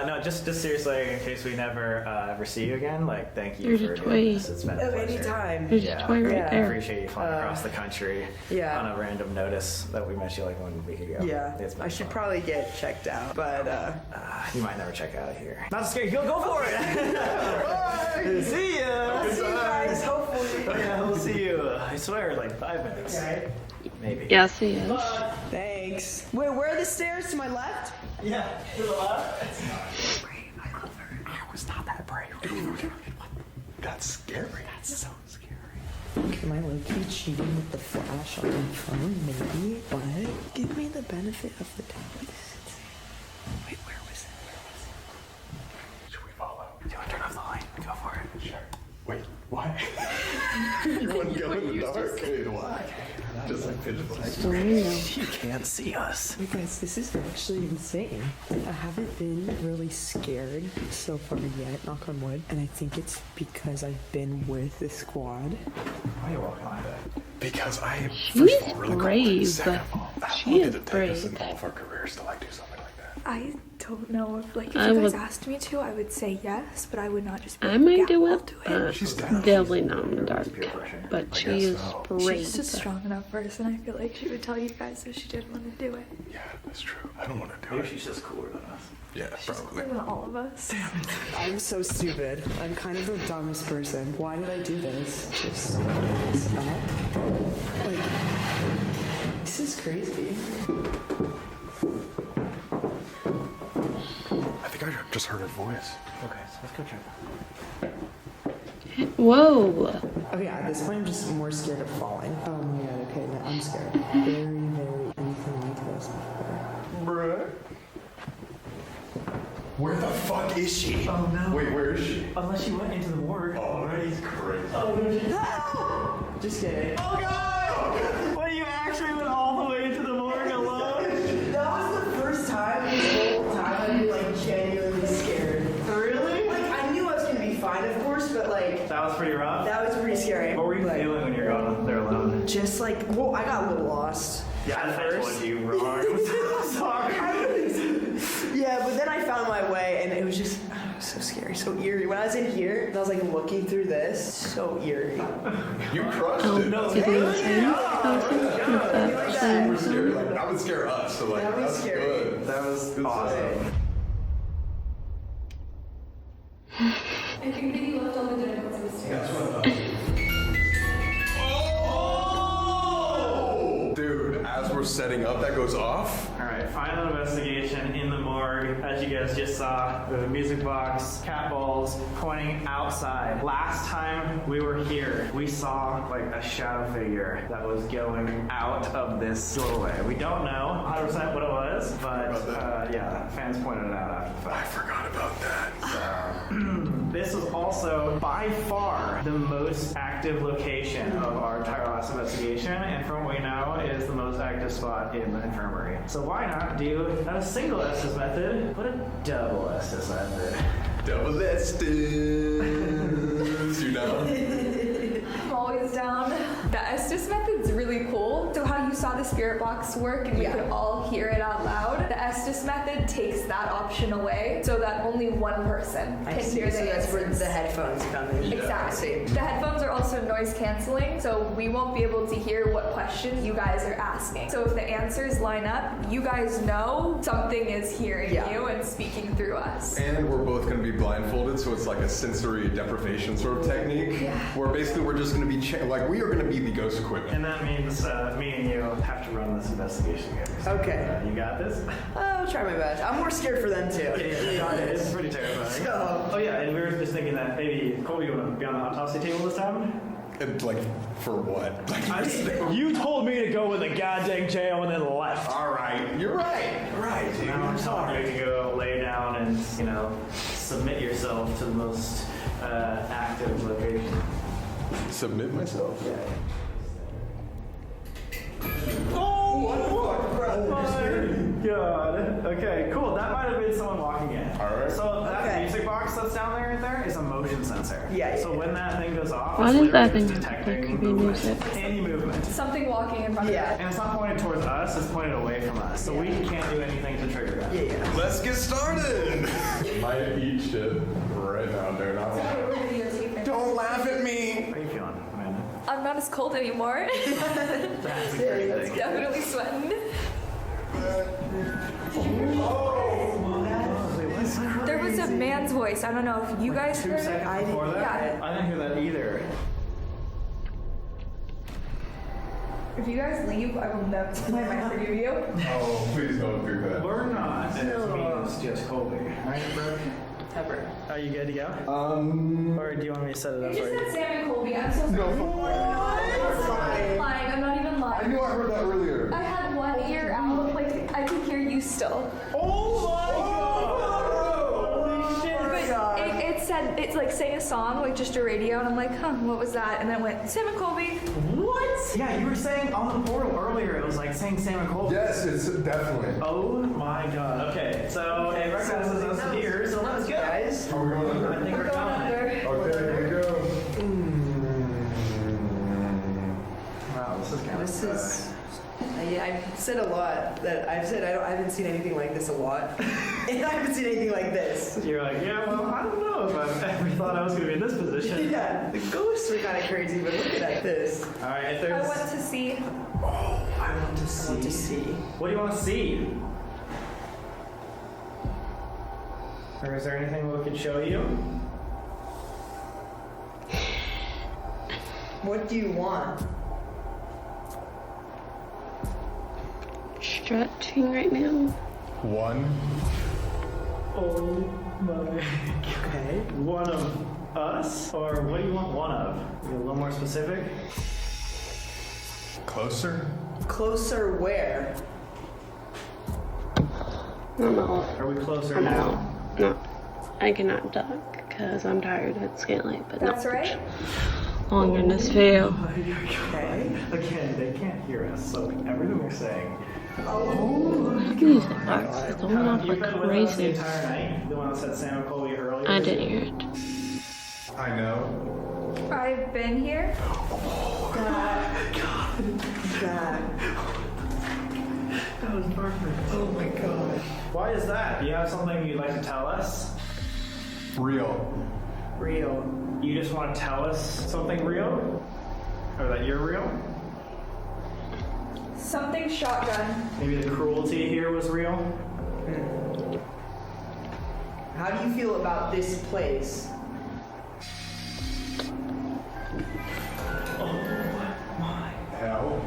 [SPEAKER 3] No, just seriously, in case we never ever see you again, thank you
[SPEAKER 1] There's a
[SPEAKER 3] for
[SPEAKER 1] toy.
[SPEAKER 3] doing this. It's been a
[SPEAKER 6] Oh,
[SPEAKER 3] pleasure.
[SPEAKER 6] anytime.
[SPEAKER 1] There's a toy right
[SPEAKER 6] Yeah.
[SPEAKER 3] I
[SPEAKER 1] there.
[SPEAKER 3] appreciate you flying across the country
[SPEAKER 6] Yeah.
[SPEAKER 3] on a random notice that we met you like 1 week ago.
[SPEAKER 6] Yeah.
[SPEAKER 3] It's been
[SPEAKER 6] I should
[SPEAKER 3] fun.
[SPEAKER 6] probably get checked out, but
[SPEAKER 3] You might never check out of here. Not to scare you. Go for it. See ya.
[SPEAKER 6] see you guys. Hopefully.
[SPEAKER 3] Oh, yeah, we'll see you. I swear, 5 minutes.
[SPEAKER 6] Okay.
[SPEAKER 3] Maybe.
[SPEAKER 1] Yes, he is.
[SPEAKER 6] Thanks. Wait, where are the stairs to my left?
[SPEAKER 3] Yeah. To the left.
[SPEAKER 10] I was not that brave. Dude. That's scary. That's so scary.
[SPEAKER 6] Am I low-key cheating with the flash on my phone? Maybe. But give me the benefit of the doubt. Wait, where was it?
[SPEAKER 10] Should we follow?
[SPEAKER 3] Do you want to turn off the light? Go for it.
[SPEAKER 10] Sure. Wait, why? You wouldn't go in the dark. Dude, why? Just like pitch black.
[SPEAKER 1] Oh, no.
[SPEAKER 3] You can't see us.
[SPEAKER 11] Wait guys, this is actually insane. I haven't been really scared so far yet, knock on wood. And I think it's because I've been with the squad.
[SPEAKER 3] Why are you walking like that?
[SPEAKER 10] Because I am
[SPEAKER 1] She's brave.
[SPEAKER 10] Second of all, how
[SPEAKER 1] She
[SPEAKER 10] long
[SPEAKER 1] is
[SPEAKER 10] did it take us in
[SPEAKER 1] brave.
[SPEAKER 10] all of our careers to like do something like that?
[SPEAKER 5] I don't know if like if
[SPEAKER 1] I
[SPEAKER 5] you guys
[SPEAKER 1] would-
[SPEAKER 5] asked me to, I would say yes, but I would not just be
[SPEAKER 1] I
[SPEAKER 5] like,
[SPEAKER 1] might
[SPEAKER 5] yeah,
[SPEAKER 1] do
[SPEAKER 5] I'll
[SPEAKER 1] it,
[SPEAKER 5] do it.
[SPEAKER 1] but
[SPEAKER 10] She's down.
[SPEAKER 1] definitely not in the dark. But she
[SPEAKER 10] guess
[SPEAKER 1] is
[SPEAKER 10] so.
[SPEAKER 1] brave.
[SPEAKER 5] She's just a strong enough person. I feel like she would tell you guys if she did want to do it.
[SPEAKER 10] Yeah, that's true. I don't want to do
[SPEAKER 3] Maybe
[SPEAKER 10] it.
[SPEAKER 3] she's just cooler than us.
[SPEAKER 10] Yeah, probably.
[SPEAKER 5] More than all of us.
[SPEAKER 11] I'm so stupid. I'm kind of the dumbest person. Why did I do this? Just stop. Like, this is crazy.
[SPEAKER 10] I think I just heard her voice.
[SPEAKER 3] Okay, so let's go check.
[SPEAKER 1] Whoa.
[SPEAKER 11] Okay, at this point, I'm just more scared of falling. Oh my god, okay, no, I'm scared. Very anything like this before.
[SPEAKER 10] Bruh. Where the fuck is she?
[SPEAKER 3] Oh no.
[SPEAKER 10] Wait, where is she?
[SPEAKER 3] Unless she went into the morgue.
[SPEAKER 10] Oh, he's crazy.
[SPEAKER 11] Just kidding.
[SPEAKER 3] Oh god! Well, you actually went all the way into the morgue alone?
[SPEAKER 6] That was the first time this whole time I've been like genuinely scared.
[SPEAKER 3] Really?
[SPEAKER 6] Like I knew I was gonna be fine, of course, but like
[SPEAKER 3] That was pretty rough.
[SPEAKER 6] that was pretty scary.
[SPEAKER 3] What were you
[SPEAKER 6] Like,
[SPEAKER 3] feeling when you were going there alone?
[SPEAKER 6] Just like, well, I got a little lost.
[SPEAKER 3] Yeah,
[SPEAKER 6] at
[SPEAKER 3] I
[SPEAKER 6] first.
[SPEAKER 3] told you wrong. I'm so sorry.
[SPEAKER 6] Yeah, but then I found my way, and it was just so scary, so eerie. When I was in here, and I was like looking through this, so eerie.
[SPEAKER 10] You crushed
[SPEAKER 1] Oh,
[SPEAKER 10] it.
[SPEAKER 1] did we win?
[SPEAKER 10] That was super scary. Like, that would scare us. So, like,
[SPEAKER 6] That was
[SPEAKER 10] that's
[SPEAKER 6] scary.
[SPEAKER 10] good.
[SPEAKER 3] That was
[SPEAKER 10] Good
[SPEAKER 3] awesome.
[SPEAKER 5] I think that you left all the dinner notes upstairs.
[SPEAKER 2] Dude, as we're setting up, that goes off.
[SPEAKER 3] Alright, final investigation in the morgue. As you guys just saw, there's a music box, cat balls pointing outside. Last time we were here, we saw like a shadow figure that was going out of this doorway. We don't know 100% what it was, but yeah, fans pointed it out after the
[SPEAKER 10] I
[SPEAKER 3] fact.
[SPEAKER 10] forgot about that.
[SPEAKER 3] This was also by far the most active location of our entire last investigation, and from what we know, is the most active spot in the infirmary. So why not do not a single Estes method, but a double Estes method?
[SPEAKER 2] Double Estes. You know?
[SPEAKER 5] I'm always down. The Estes method's really cool. So how you saw the spirit box work and we could all hear it out loud, the Estes method takes that option away so that only one person can hear
[SPEAKER 6] So
[SPEAKER 5] the
[SPEAKER 6] that's where
[SPEAKER 5] answers.
[SPEAKER 6] the headphones come in.
[SPEAKER 5] Exactly. The headphones are also noise canceling, so we won't be able to hear what questions you guys are asking. So if the answers line up, you guys know something is hearing you and speaking through us.
[SPEAKER 2] And we're both going to be blindfolded, so it's like a sensory deprivation sort of technique. Where basically we're just going to be, like, we are going to be the ghost equipment.
[SPEAKER 3] And that means me and you have to run this investigation together.
[SPEAKER 6] Okay.
[SPEAKER 3] You got this?
[SPEAKER 6] I'll try my best. I'm more scared for them too. To be honest.
[SPEAKER 3] It's pretty terrifying.
[SPEAKER 6] So-
[SPEAKER 3] Oh yeah, and we were just thinking that maybe Cole, you want to be on the autopsy table this time?
[SPEAKER 2] And, like, for what? Like,
[SPEAKER 3] You told me to go in the goddamn jail and then left.
[SPEAKER 2] all right. You're right. You're right, dude.
[SPEAKER 3] Now I'm sorry. You can go lay down and, submit yourself to the most active location.
[SPEAKER 2] Submit myself.
[SPEAKER 3] God. Okay, cool. That might have been someone walking in.
[SPEAKER 2] Alright.
[SPEAKER 3] So that
[SPEAKER 6] Okay.
[SPEAKER 3] music box that's down there right there is a motion sensor.
[SPEAKER 6] Yeah,
[SPEAKER 3] So
[SPEAKER 6] yeah.
[SPEAKER 3] when that thing goes off,
[SPEAKER 1] Why
[SPEAKER 3] it's
[SPEAKER 1] does that
[SPEAKER 3] literally
[SPEAKER 1] thing
[SPEAKER 3] just
[SPEAKER 1] have
[SPEAKER 3] detecting
[SPEAKER 1] creepy
[SPEAKER 3] movement.
[SPEAKER 1] music?
[SPEAKER 3] Any movement.
[SPEAKER 5] Something walking in front of
[SPEAKER 6] Yeah.
[SPEAKER 5] us.
[SPEAKER 3] And it's not pointed towards us, it's pointed away from us. So we can't do anything to trigger that.
[SPEAKER 6] Yeah.
[SPEAKER 2] Let's get started. Might eat shit right now, dude.
[SPEAKER 5] We're videotaping.
[SPEAKER 2] Don't laugh at me.
[SPEAKER 3] How are you feeling, Amanda?
[SPEAKER 5] I'm not as cold anymore.
[SPEAKER 3] That's a great thing.
[SPEAKER 5] Definitely sweating. There was a man's voice. I don't know if you guys
[SPEAKER 3] 2
[SPEAKER 5] heard it.
[SPEAKER 3] seconds before that?
[SPEAKER 5] Yeah.
[SPEAKER 3] I didn't hear that either.
[SPEAKER 5] If you guys leave, I will never play my for you.
[SPEAKER 2] Oh, please don't do that.
[SPEAKER 3] We're not. And it means just Colby. Right, bro?
[SPEAKER 6] Pepper.
[SPEAKER 3] Are you good to go? Or do you want me to set it
[SPEAKER 5] You
[SPEAKER 3] up
[SPEAKER 5] just
[SPEAKER 3] for you?
[SPEAKER 5] said Sam and Colby. I'm so sorry. I'm lying. I'm not even
[SPEAKER 2] I
[SPEAKER 5] lying.
[SPEAKER 2] knew I heard that earlier.
[SPEAKER 5] I had one ear out. Like I can hear you still.
[SPEAKER 3] Oh my god! Holy shit!
[SPEAKER 5] But it said it's like saying a song, like just a radio, and I'm like, huh, what was that? And then it went Sam and Colby.
[SPEAKER 3] What? Yeah, you were saying on the portal earlier, it was like saying Sam and Colby.
[SPEAKER 2] Yes, it's definitely.
[SPEAKER 3] Oh my god. Okay, so it recognizes us here, so let's go.
[SPEAKER 6] Guys,
[SPEAKER 2] Are we going under?
[SPEAKER 3] I think we're coming.
[SPEAKER 2] Okay, here we go.
[SPEAKER 3] Wow, this is kind of
[SPEAKER 6] this is. Yeah, I've said a lot that I've said I haven't seen anything like this a lot, and I haven't seen anything like this.
[SPEAKER 3] You're like, yeah, well, I don't know if I've ever thought I was going to be in this position.
[SPEAKER 6] Yeah, the ghosts are kind of crazy, but look at this.
[SPEAKER 3] All right, if
[SPEAKER 5] I
[SPEAKER 3] there's...
[SPEAKER 5] want to see.
[SPEAKER 3] I want to see.
[SPEAKER 6] I want to see.
[SPEAKER 3] What do you want to see? Or is there anything we could show you?
[SPEAKER 6] What do you want?
[SPEAKER 1] Stretching right now.
[SPEAKER 2] One.
[SPEAKER 3] Oh my...
[SPEAKER 6] Okay.
[SPEAKER 3] One of us? Or what do you want one of? Be a little more specific?
[SPEAKER 2] Closer?
[SPEAKER 6] Closer where?
[SPEAKER 1] I'm all.
[SPEAKER 3] Are we closer
[SPEAKER 1] I'm
[SPEAKER 3] now?
[SPEAKER 1] all. No. I cannot duck because I'm tired. It's getting late, but
[SPEAKER 5] That's
[SPEAKER 1] no.
[SPEAKER 5] right.
[SPEAKER 1] Oh, goodness, fail.
[SPEAKER 6] Okay.
[SPEAKER 3] Again, they can't hear us, so everything we're saying...
[SPEAKER 1] Music box is going off
[SPEAKER 3] You've
[SPEAKER 1] like
[SPEAKER 3] been with us the
[SPEAKER 1] crazy.
[SPEAKER 3] entire night? The one that said Sam and Colby earlier?
[SPEAKER 1] I didn't hear it.
[SPEAKER 2] I know.
[SPEAKER 5] I've been here.
[SPEAKER 6] God.
[SPEAKER 3] That was perfect.
[SPEAKER 6] Oh my god.
[SPEAKER 3] Why is that? Do you have something you'd like to tell us?
[SPEAKER 2] Real.
[SPEAKER 6] Real.
[SPEAKER 3] You just want to tell us something real? Or that you're real?
[SPEAKER 5] Something shotgun.
[SPEAKER 3] Maybe the cruelty here was real?
[SPEAKER 6] How do you feel about this place?
[SPEAKER 2] Hell.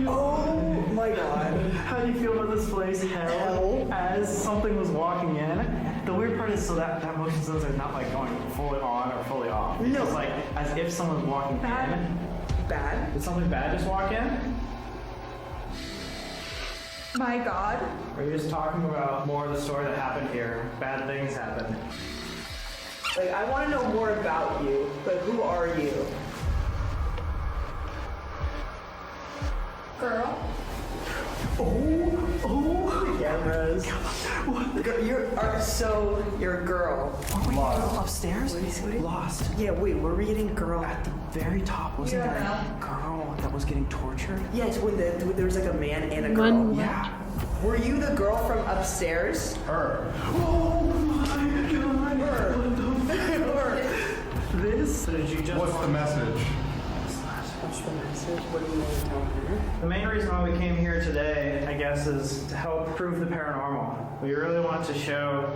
[SPEAKER 6] Oh my god.
[SPEAKER 3] How do you feel about this place? Hell. As something was walking in. The weird part is so that motion sensor is not like going fully on or fully off.
[SPEAKER 6] No.
[SPEAKER 3] It's like as if someone was walking in.
[SPEAKER 6] Bad?
[SPEAKER 3] Did something bad just walk in?
[SPEAKER 5] My god.
[SPEAKER 3] Or are you just talking about more of the story that happened here? Bad things happened.
[SPEAKER 6] Like, I want to know more about you, but who are you?
[SPEAKER 5] Girl.
[SPEAKER 6] Oh, cameras. You're a girl.
[SPEAKER 3] Lost. Upstairs?
[SPEAKER 6] What?
[SPEAKER 3] Lost.
[SPEAKER 6] Yeah, wait, were we getting girl?
[SPEAKER 3] At the very top, wasn't
[SPEAKER 5] Yeah.
[SPEAKER 3] there a girl that was getting tortured?
[SPEAKER 6] Yes, when there was like a man and a girl.
[SPEAKER 1] One.
[SPEAKER 3] Yeah.
[SPEAKER 6] Were you the girl from upstairs?
[SPEAKER 2] Her.
[SPEAKER 3] Oh my god.
[SPEAKER 6] Her.
[SPEAKER 3] This? Did you just
[SPEAKER 2] What's the message?
[SPEAKER 6] What's the message? What do you want to tell her?
[SPEAKER 3] The main reason why we came here today, I guess, is to help prove the paranormal. We really want to show...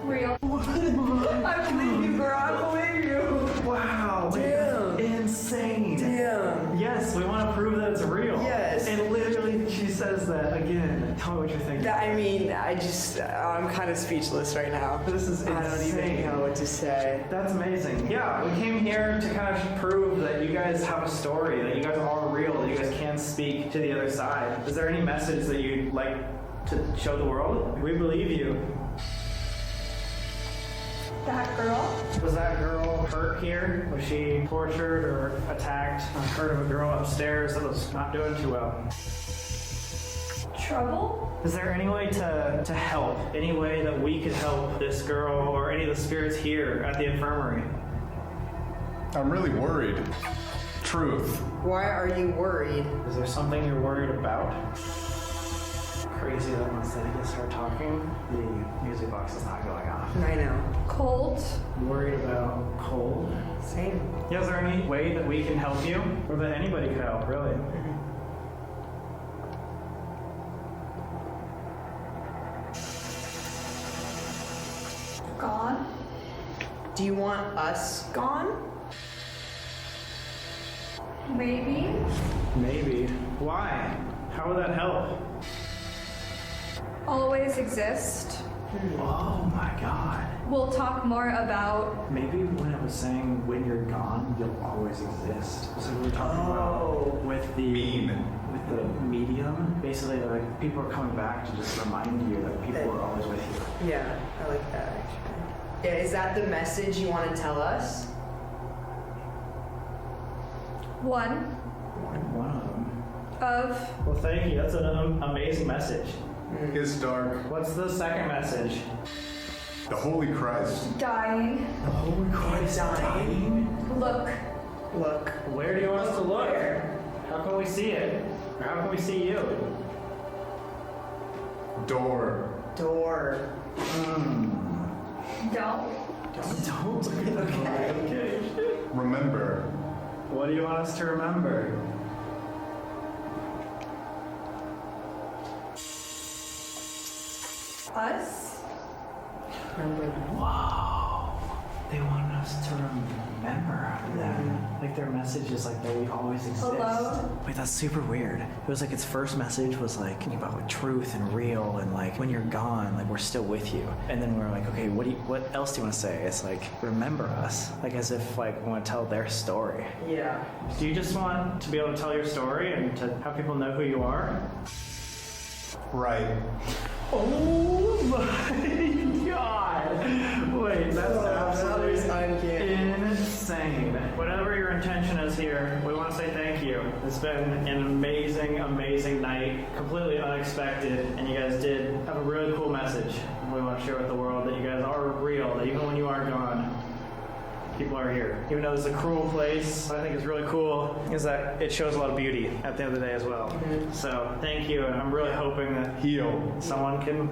[SPEAKER 5] Real. I believe you, girl. I believe you.
[SPEAKER 3] Wow.
[SPEAKER 6] Damn.
[SPEAKER 3] Insane.
[SPEAKER 6] Damn.
[SPEAKER 3] Yes, we want to prove that it's real.
[SPEAKER 6] Yes.
[SPEAKER 3] And literally, she says that again. Tell me what you're thinking.
[SPEAKER 6] I mean, I'm kind of speechless right now.
[SPEAKER 3] This is insane.
[SPEAKER 6] I don't even know what to say.
[SPEAKER 3] That's amazing. Yeah, we came here to kind of prove that you guys have a story, that you guys are real, that you guys can speak to the other side. Is there any message that you'd like to show the world? We believe you.
[SPEAKER 5] That girl.
[SPEAKER 3] Was that girl hurt here? Was she tortured or attacked? I heard of a girl upstairs that was not doing too well.
[SPEAKER 5] Trouble.
[SPEAKER 3] Is there any way to help? Any way that we could help this girl or any of the spirits here at the infirmary?
[SPEAKER 2] I'm really worried. Truth.
[SPEAKER 6] Why are you worried?
[SPEAKER 3] Is there something you're worried about? Crazy that once they start talking, the music box is not going off.
[SPEAKER 6] I know.
[SPEAKER 5] Cold.
[SPEAKER 3] Worried about cold?
[SPEAKER 6] Same.
[SPEAKER 3] Yeah, is there any way that we can help you? Or that anybody could help, really?
[SPEAKER 5] Gone.
[SPEAKER 6] Do you want us gone?
[SPEAKER 5] Maybe.
[SPEAKER 3] Maybe. Why? How would that help?
[SPEAKER 5] Always exist.
[SPEAKER 3] Oh my god.
[SPEAKER 5] We'll talk more about.
[SPEAKER 3] Maybe when I was saying when you're gone, you'll always exist. So we were talking about with the with the medium. Basically, like people are coming back to just remind you that people are always with you.
[SPEAKER 6] Yeah, I like that actually. Yeah, is that the message you want to tell us?
[SPEAKER 5] One
[SPEAKER 3] One of them.
[SPEAKER 5] of
[SPEAKER 3] Well, thank you. That's an amazing message.
[SPEAKER 2] It's dark.
[SPEAKER 3] What's the second message?
[SPEAKER 2] The Holy Christ.
[SPEAKER 5] dying.
[SPEAKER 3] The Holy Christ dying.
[SPEAKER 5] Look.
[SPEAKER 6] Look.
[SPEAKER 3] Where do you want us to look? How can we see it? Or how can we see you?
[SPEAKER 2] Door.
[SPEAKER 6] Door.
[SPEAKER 5] Don't.
[SPEAKER 3] Don't. Okay.
[SPEAKER 2] Remember.
[SPEAKER 3] What do you want us to remember?
[SPEAKER 5] Us.
[SPEAKER 3] Wow. They wanted us to remember them. Like their message is like that we always exist.
[SPEAKER 5] Hello?
[SPEAKER 3] Wait, that's super weird. It was like its first message was like about like, truth and real and like when you're gone, like we're still with you. And then we're like, okay, what else do you want to say? It's like remember us, like as if like we want to tell their story.
[SPEAKER 6] Yeah.
[SPEAKER 3] Do you just want to be able to tell your story and to have people know who you are?
[SPEAKER 2] Right.
[SPEAKER 3] Oh my god! Wait, that's absolutely insane. Whatever your intention is here, we want to say thank you. It's been an amazing, amazing night, completely unexpected, and you guys did have a really cool message. We want to share with the world that you guys are real, that even when you are gone, people are here. Even though it's a cruel place, what I think is really cool is that it shows a lot of beauty at the end of the day as well. So thank you, and I'm really hoping that someone can,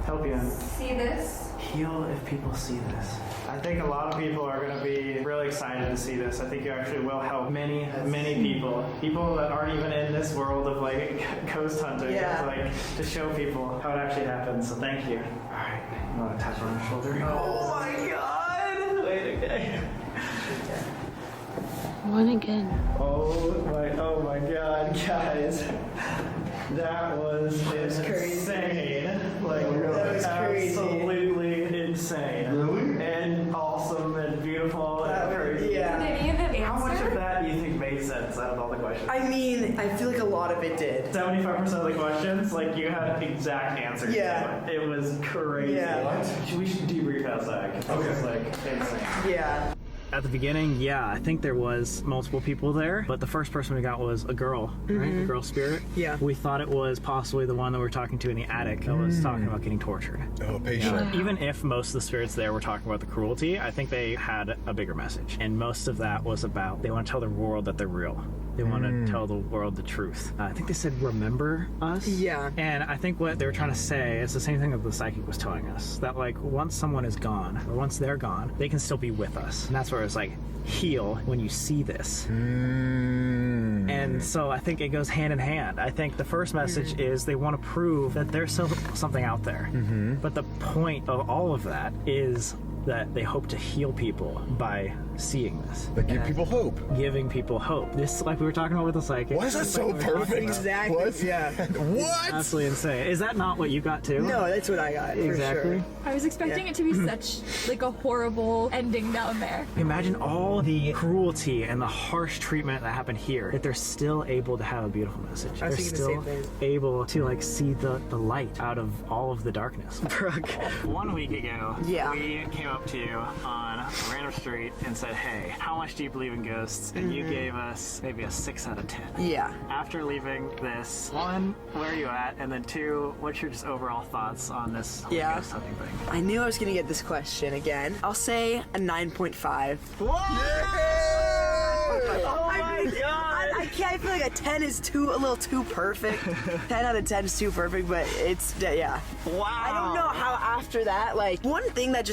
[SPEAKER 3] help you.
[SPEAKER 5] See this?
[SPEAKER 3] Heal if people see this. I think a lot of people are going to be really excited to see this. I think you actually will help many, many people. People that aren't even in this world of like ghost hunting.
[SPEAKER 6] Yeah.
[SPEAKER 3] Like to show people how it actually happens. So thank you. All right, you want to tap her on the shoulder? Oh my god! Wait, okay.
[SPEAKER 1] One again.
[SPEAKER 3] Oh my god, guys. That was insane. Like,
[SPEAKER 6] that was crazy.
[SPEAKER 3] Absolutely insane.
[SPEAKER 2] Really?
[SPEAKER 3] And awesome and beautiful and crazy.
[SPEAKER 6] Yeah.
[SPEAKER 5] Did any of them
[SPEAKER 3] How much
[SPEAKER 5] answer?
[SPEAKER 3] of that do you think made sense out of all the questions?
[SPEAKER 6] I mean, I feel like a lot of it did.
[SPEAKER 3] 75% of the questions, like, you had exact answers.
[SPEAKER 6] Yeah.
[SPEAKER 3] It was crazy.
[SPEAKER 6] Yeah.
[SPEAKER 3] We should debrief outside. It was, like, insane.
[SPEAKER 6] Yeah.
[SPEAKER 3] At the beginning, yeah, I think there was multiple people there, but the first person we got was a girl, right? A girl spirit.
[SPEAKER 6] Yeah.
[SPEAKER 3] We thought it was possibly the one that we were talking to in the attic that was talking about getting tortured.
[SPEAKER 2] Oh, patient.
[SPEAKER 3] Even if most of the spirits there were talking about the cruelty, I think they had a bigger message. And most of that was about they want to tell the world that they're real. They want to tell the world the truth. I think they said, remember us?
[SPEAKER 6] Yeah.
[SPEAKER 3] And I think what they were trying to say is the same thing that the psychic was telling us. That, like, once someone is gone, or once they're gone, they can still be with us. And that's where it's like, heal when you see this. And so I think it goes hand in hand. I think the first message is they want to prove that there's still something out there. But the point of all of that is that they hope to heal people by seeing this.
[SPEAKER 10] But give people hope.
[SPEAKER 3] Giving people hope. This, like we were talking about with the psychic.
[SPEAKER 10] Why is that so perfect?
[SPEAKER 6] Exactly.
[SPEAKER 10] What?
[SPEAKER 6] Yeah.
[SPEAKER 10] What?
[SPEAKER 3] Absolutely insane. Is that not what you got too?
[SPEAKER 6] No, that's what I got.
[SPEAKER 3] Exactly.
[SPEAKER 6] For sure.
[SPEAKER 8] I was expecting it to be such like a horrible ending down there.
[SPEAKER 3] Imagine all the cruelty and the harsh treatment that happened here, that they're still able to have a beautiful message.
[SPEAKER 6] I was
[SPEAKER 3] They're
[SPEAKER 6] thinking the
[SPEAKER 3] still
[SPEAKER 6] same thing.
[SPEAKER 3] able to like see the light out of all of the darkness. Brooke, 1 week ago,
[SPEAKER 6] Yeah.
[SPEAKER 3] we came up to you on a random street and said, hey, how much do you believe in ghosts? And you gave us maybe a 6 out of 10.
[SPEAKER 6] Yeah.
[SPEAKER 3] After leaving this, 1, where are you at? And then 2, what's your just overall thoughts on this whole
[SPEAKER 6] Yeah.
[SPEAKER 3] ghost hunting thing?
[SPEAKER 6] I knew I was gonna get this question again. I'll say a 9.5.
[SPEAKER 3] What?
[SPEAKER 6] Oh my god! I can't. I feel like a 10 is a little too perfect. 10 out of 10 is too perfect, but it's yeah.
[SPEAKER 3] Wow.
[SPEAKER 6] I don't know how after that. Like one thing that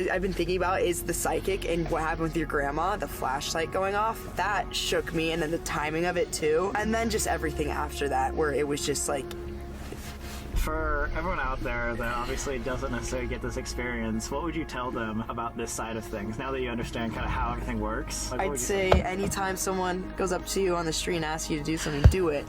[SPEAKER 6] I've been thinking about is the psychic and what happened with your grandma, the flashlight going off. That shook me, and then the timing of it too, and then just everything after that, where it was just like.
[SPEAKER 3] For everyone out there that obviously doesn't necessarily get this experience, what would you tell them about this side of things now that you understand kind of how everything works? Like, what
[SPEAKER 6] I'd
[SPEAKER 3] would you
[SPEAKER 6] say anytime someone goes up to you on the street and asks you to do something, do it.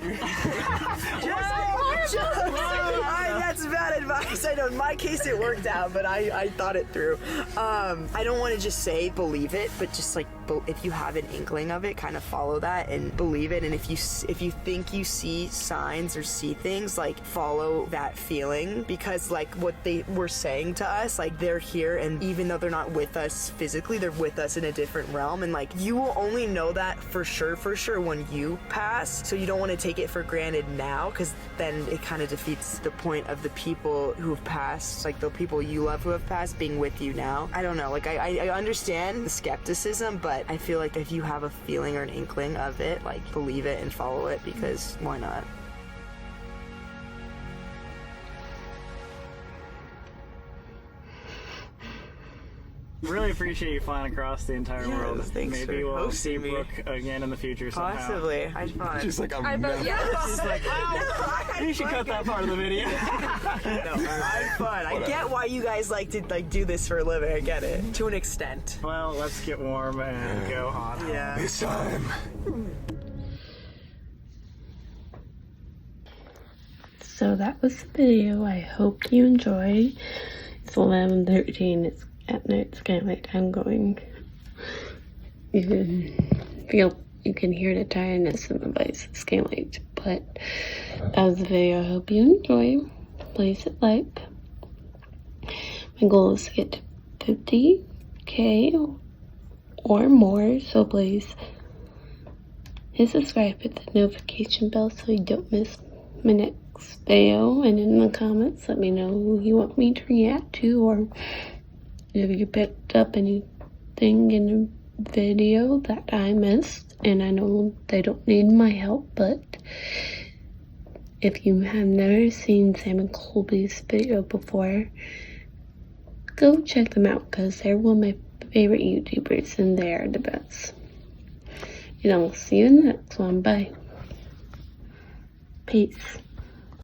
[SPEAKER 7] That's bad advice. I know in my case it worked out, but I thought it through. I don't want to just say believe it, but just like if you have an inkling of it, kind of follow that and believe it. And if you think you see signs or see things, like follow that feeling, because like what they were saying to us, like they're here, and even though they're not with us physically, they're with us in a different realm, and like you will only know that for sure when you pass. So you don't want to take it for granted now, because then it kind of defeats the point of the people who have passed, like the people you love who have passed, being with you now. I don't know, like I understand the skepticism, but I feel like if you have a feeling or an inkling of it, like believe it and follow it, because why not?
[SPEAKER 4] Really appreciate you flying across the entire world.
[SPEAKER 7] Thanks.
[SPEAKER 4] Maybe we'll see Brooke again in the future somehow.
[SPEAKER 7] Possibly. I thought.
[SPEAKER 10] She's like, I'm
[SPEAKER 4] She's like, you should cut that part of the video.
[SPEAKER 7] No, I had fun. I get why you guys like to do this for a living. I get it to an extent.
[SPEAKER 4] Well, let's get warm and go hot.
[SPEAKER 7] Yeah.
[SPEAKER 10] It's time.
[SPEAKER 1] So that was the video. I hope you enjoyed. It's 11:13. It's at night. It's kind of like I'm going. You can hear the tiredness in my voice. It's kind of late, but that was the video. I hope you enjoy. Please hit like. My goal is to get to 50K or more, so please hit subscribe, hit the notification bell so you don't miss my next video, and in the comments let me know who you want me to react to, or if you picked up anything in the video that I missed. And I know they don't need my help, but if you have never seen Sam and Colby's video before, go check them out, because they're one of my favorite YouTubers and they're the best. And I'll see you in the next one. Bye. Peace.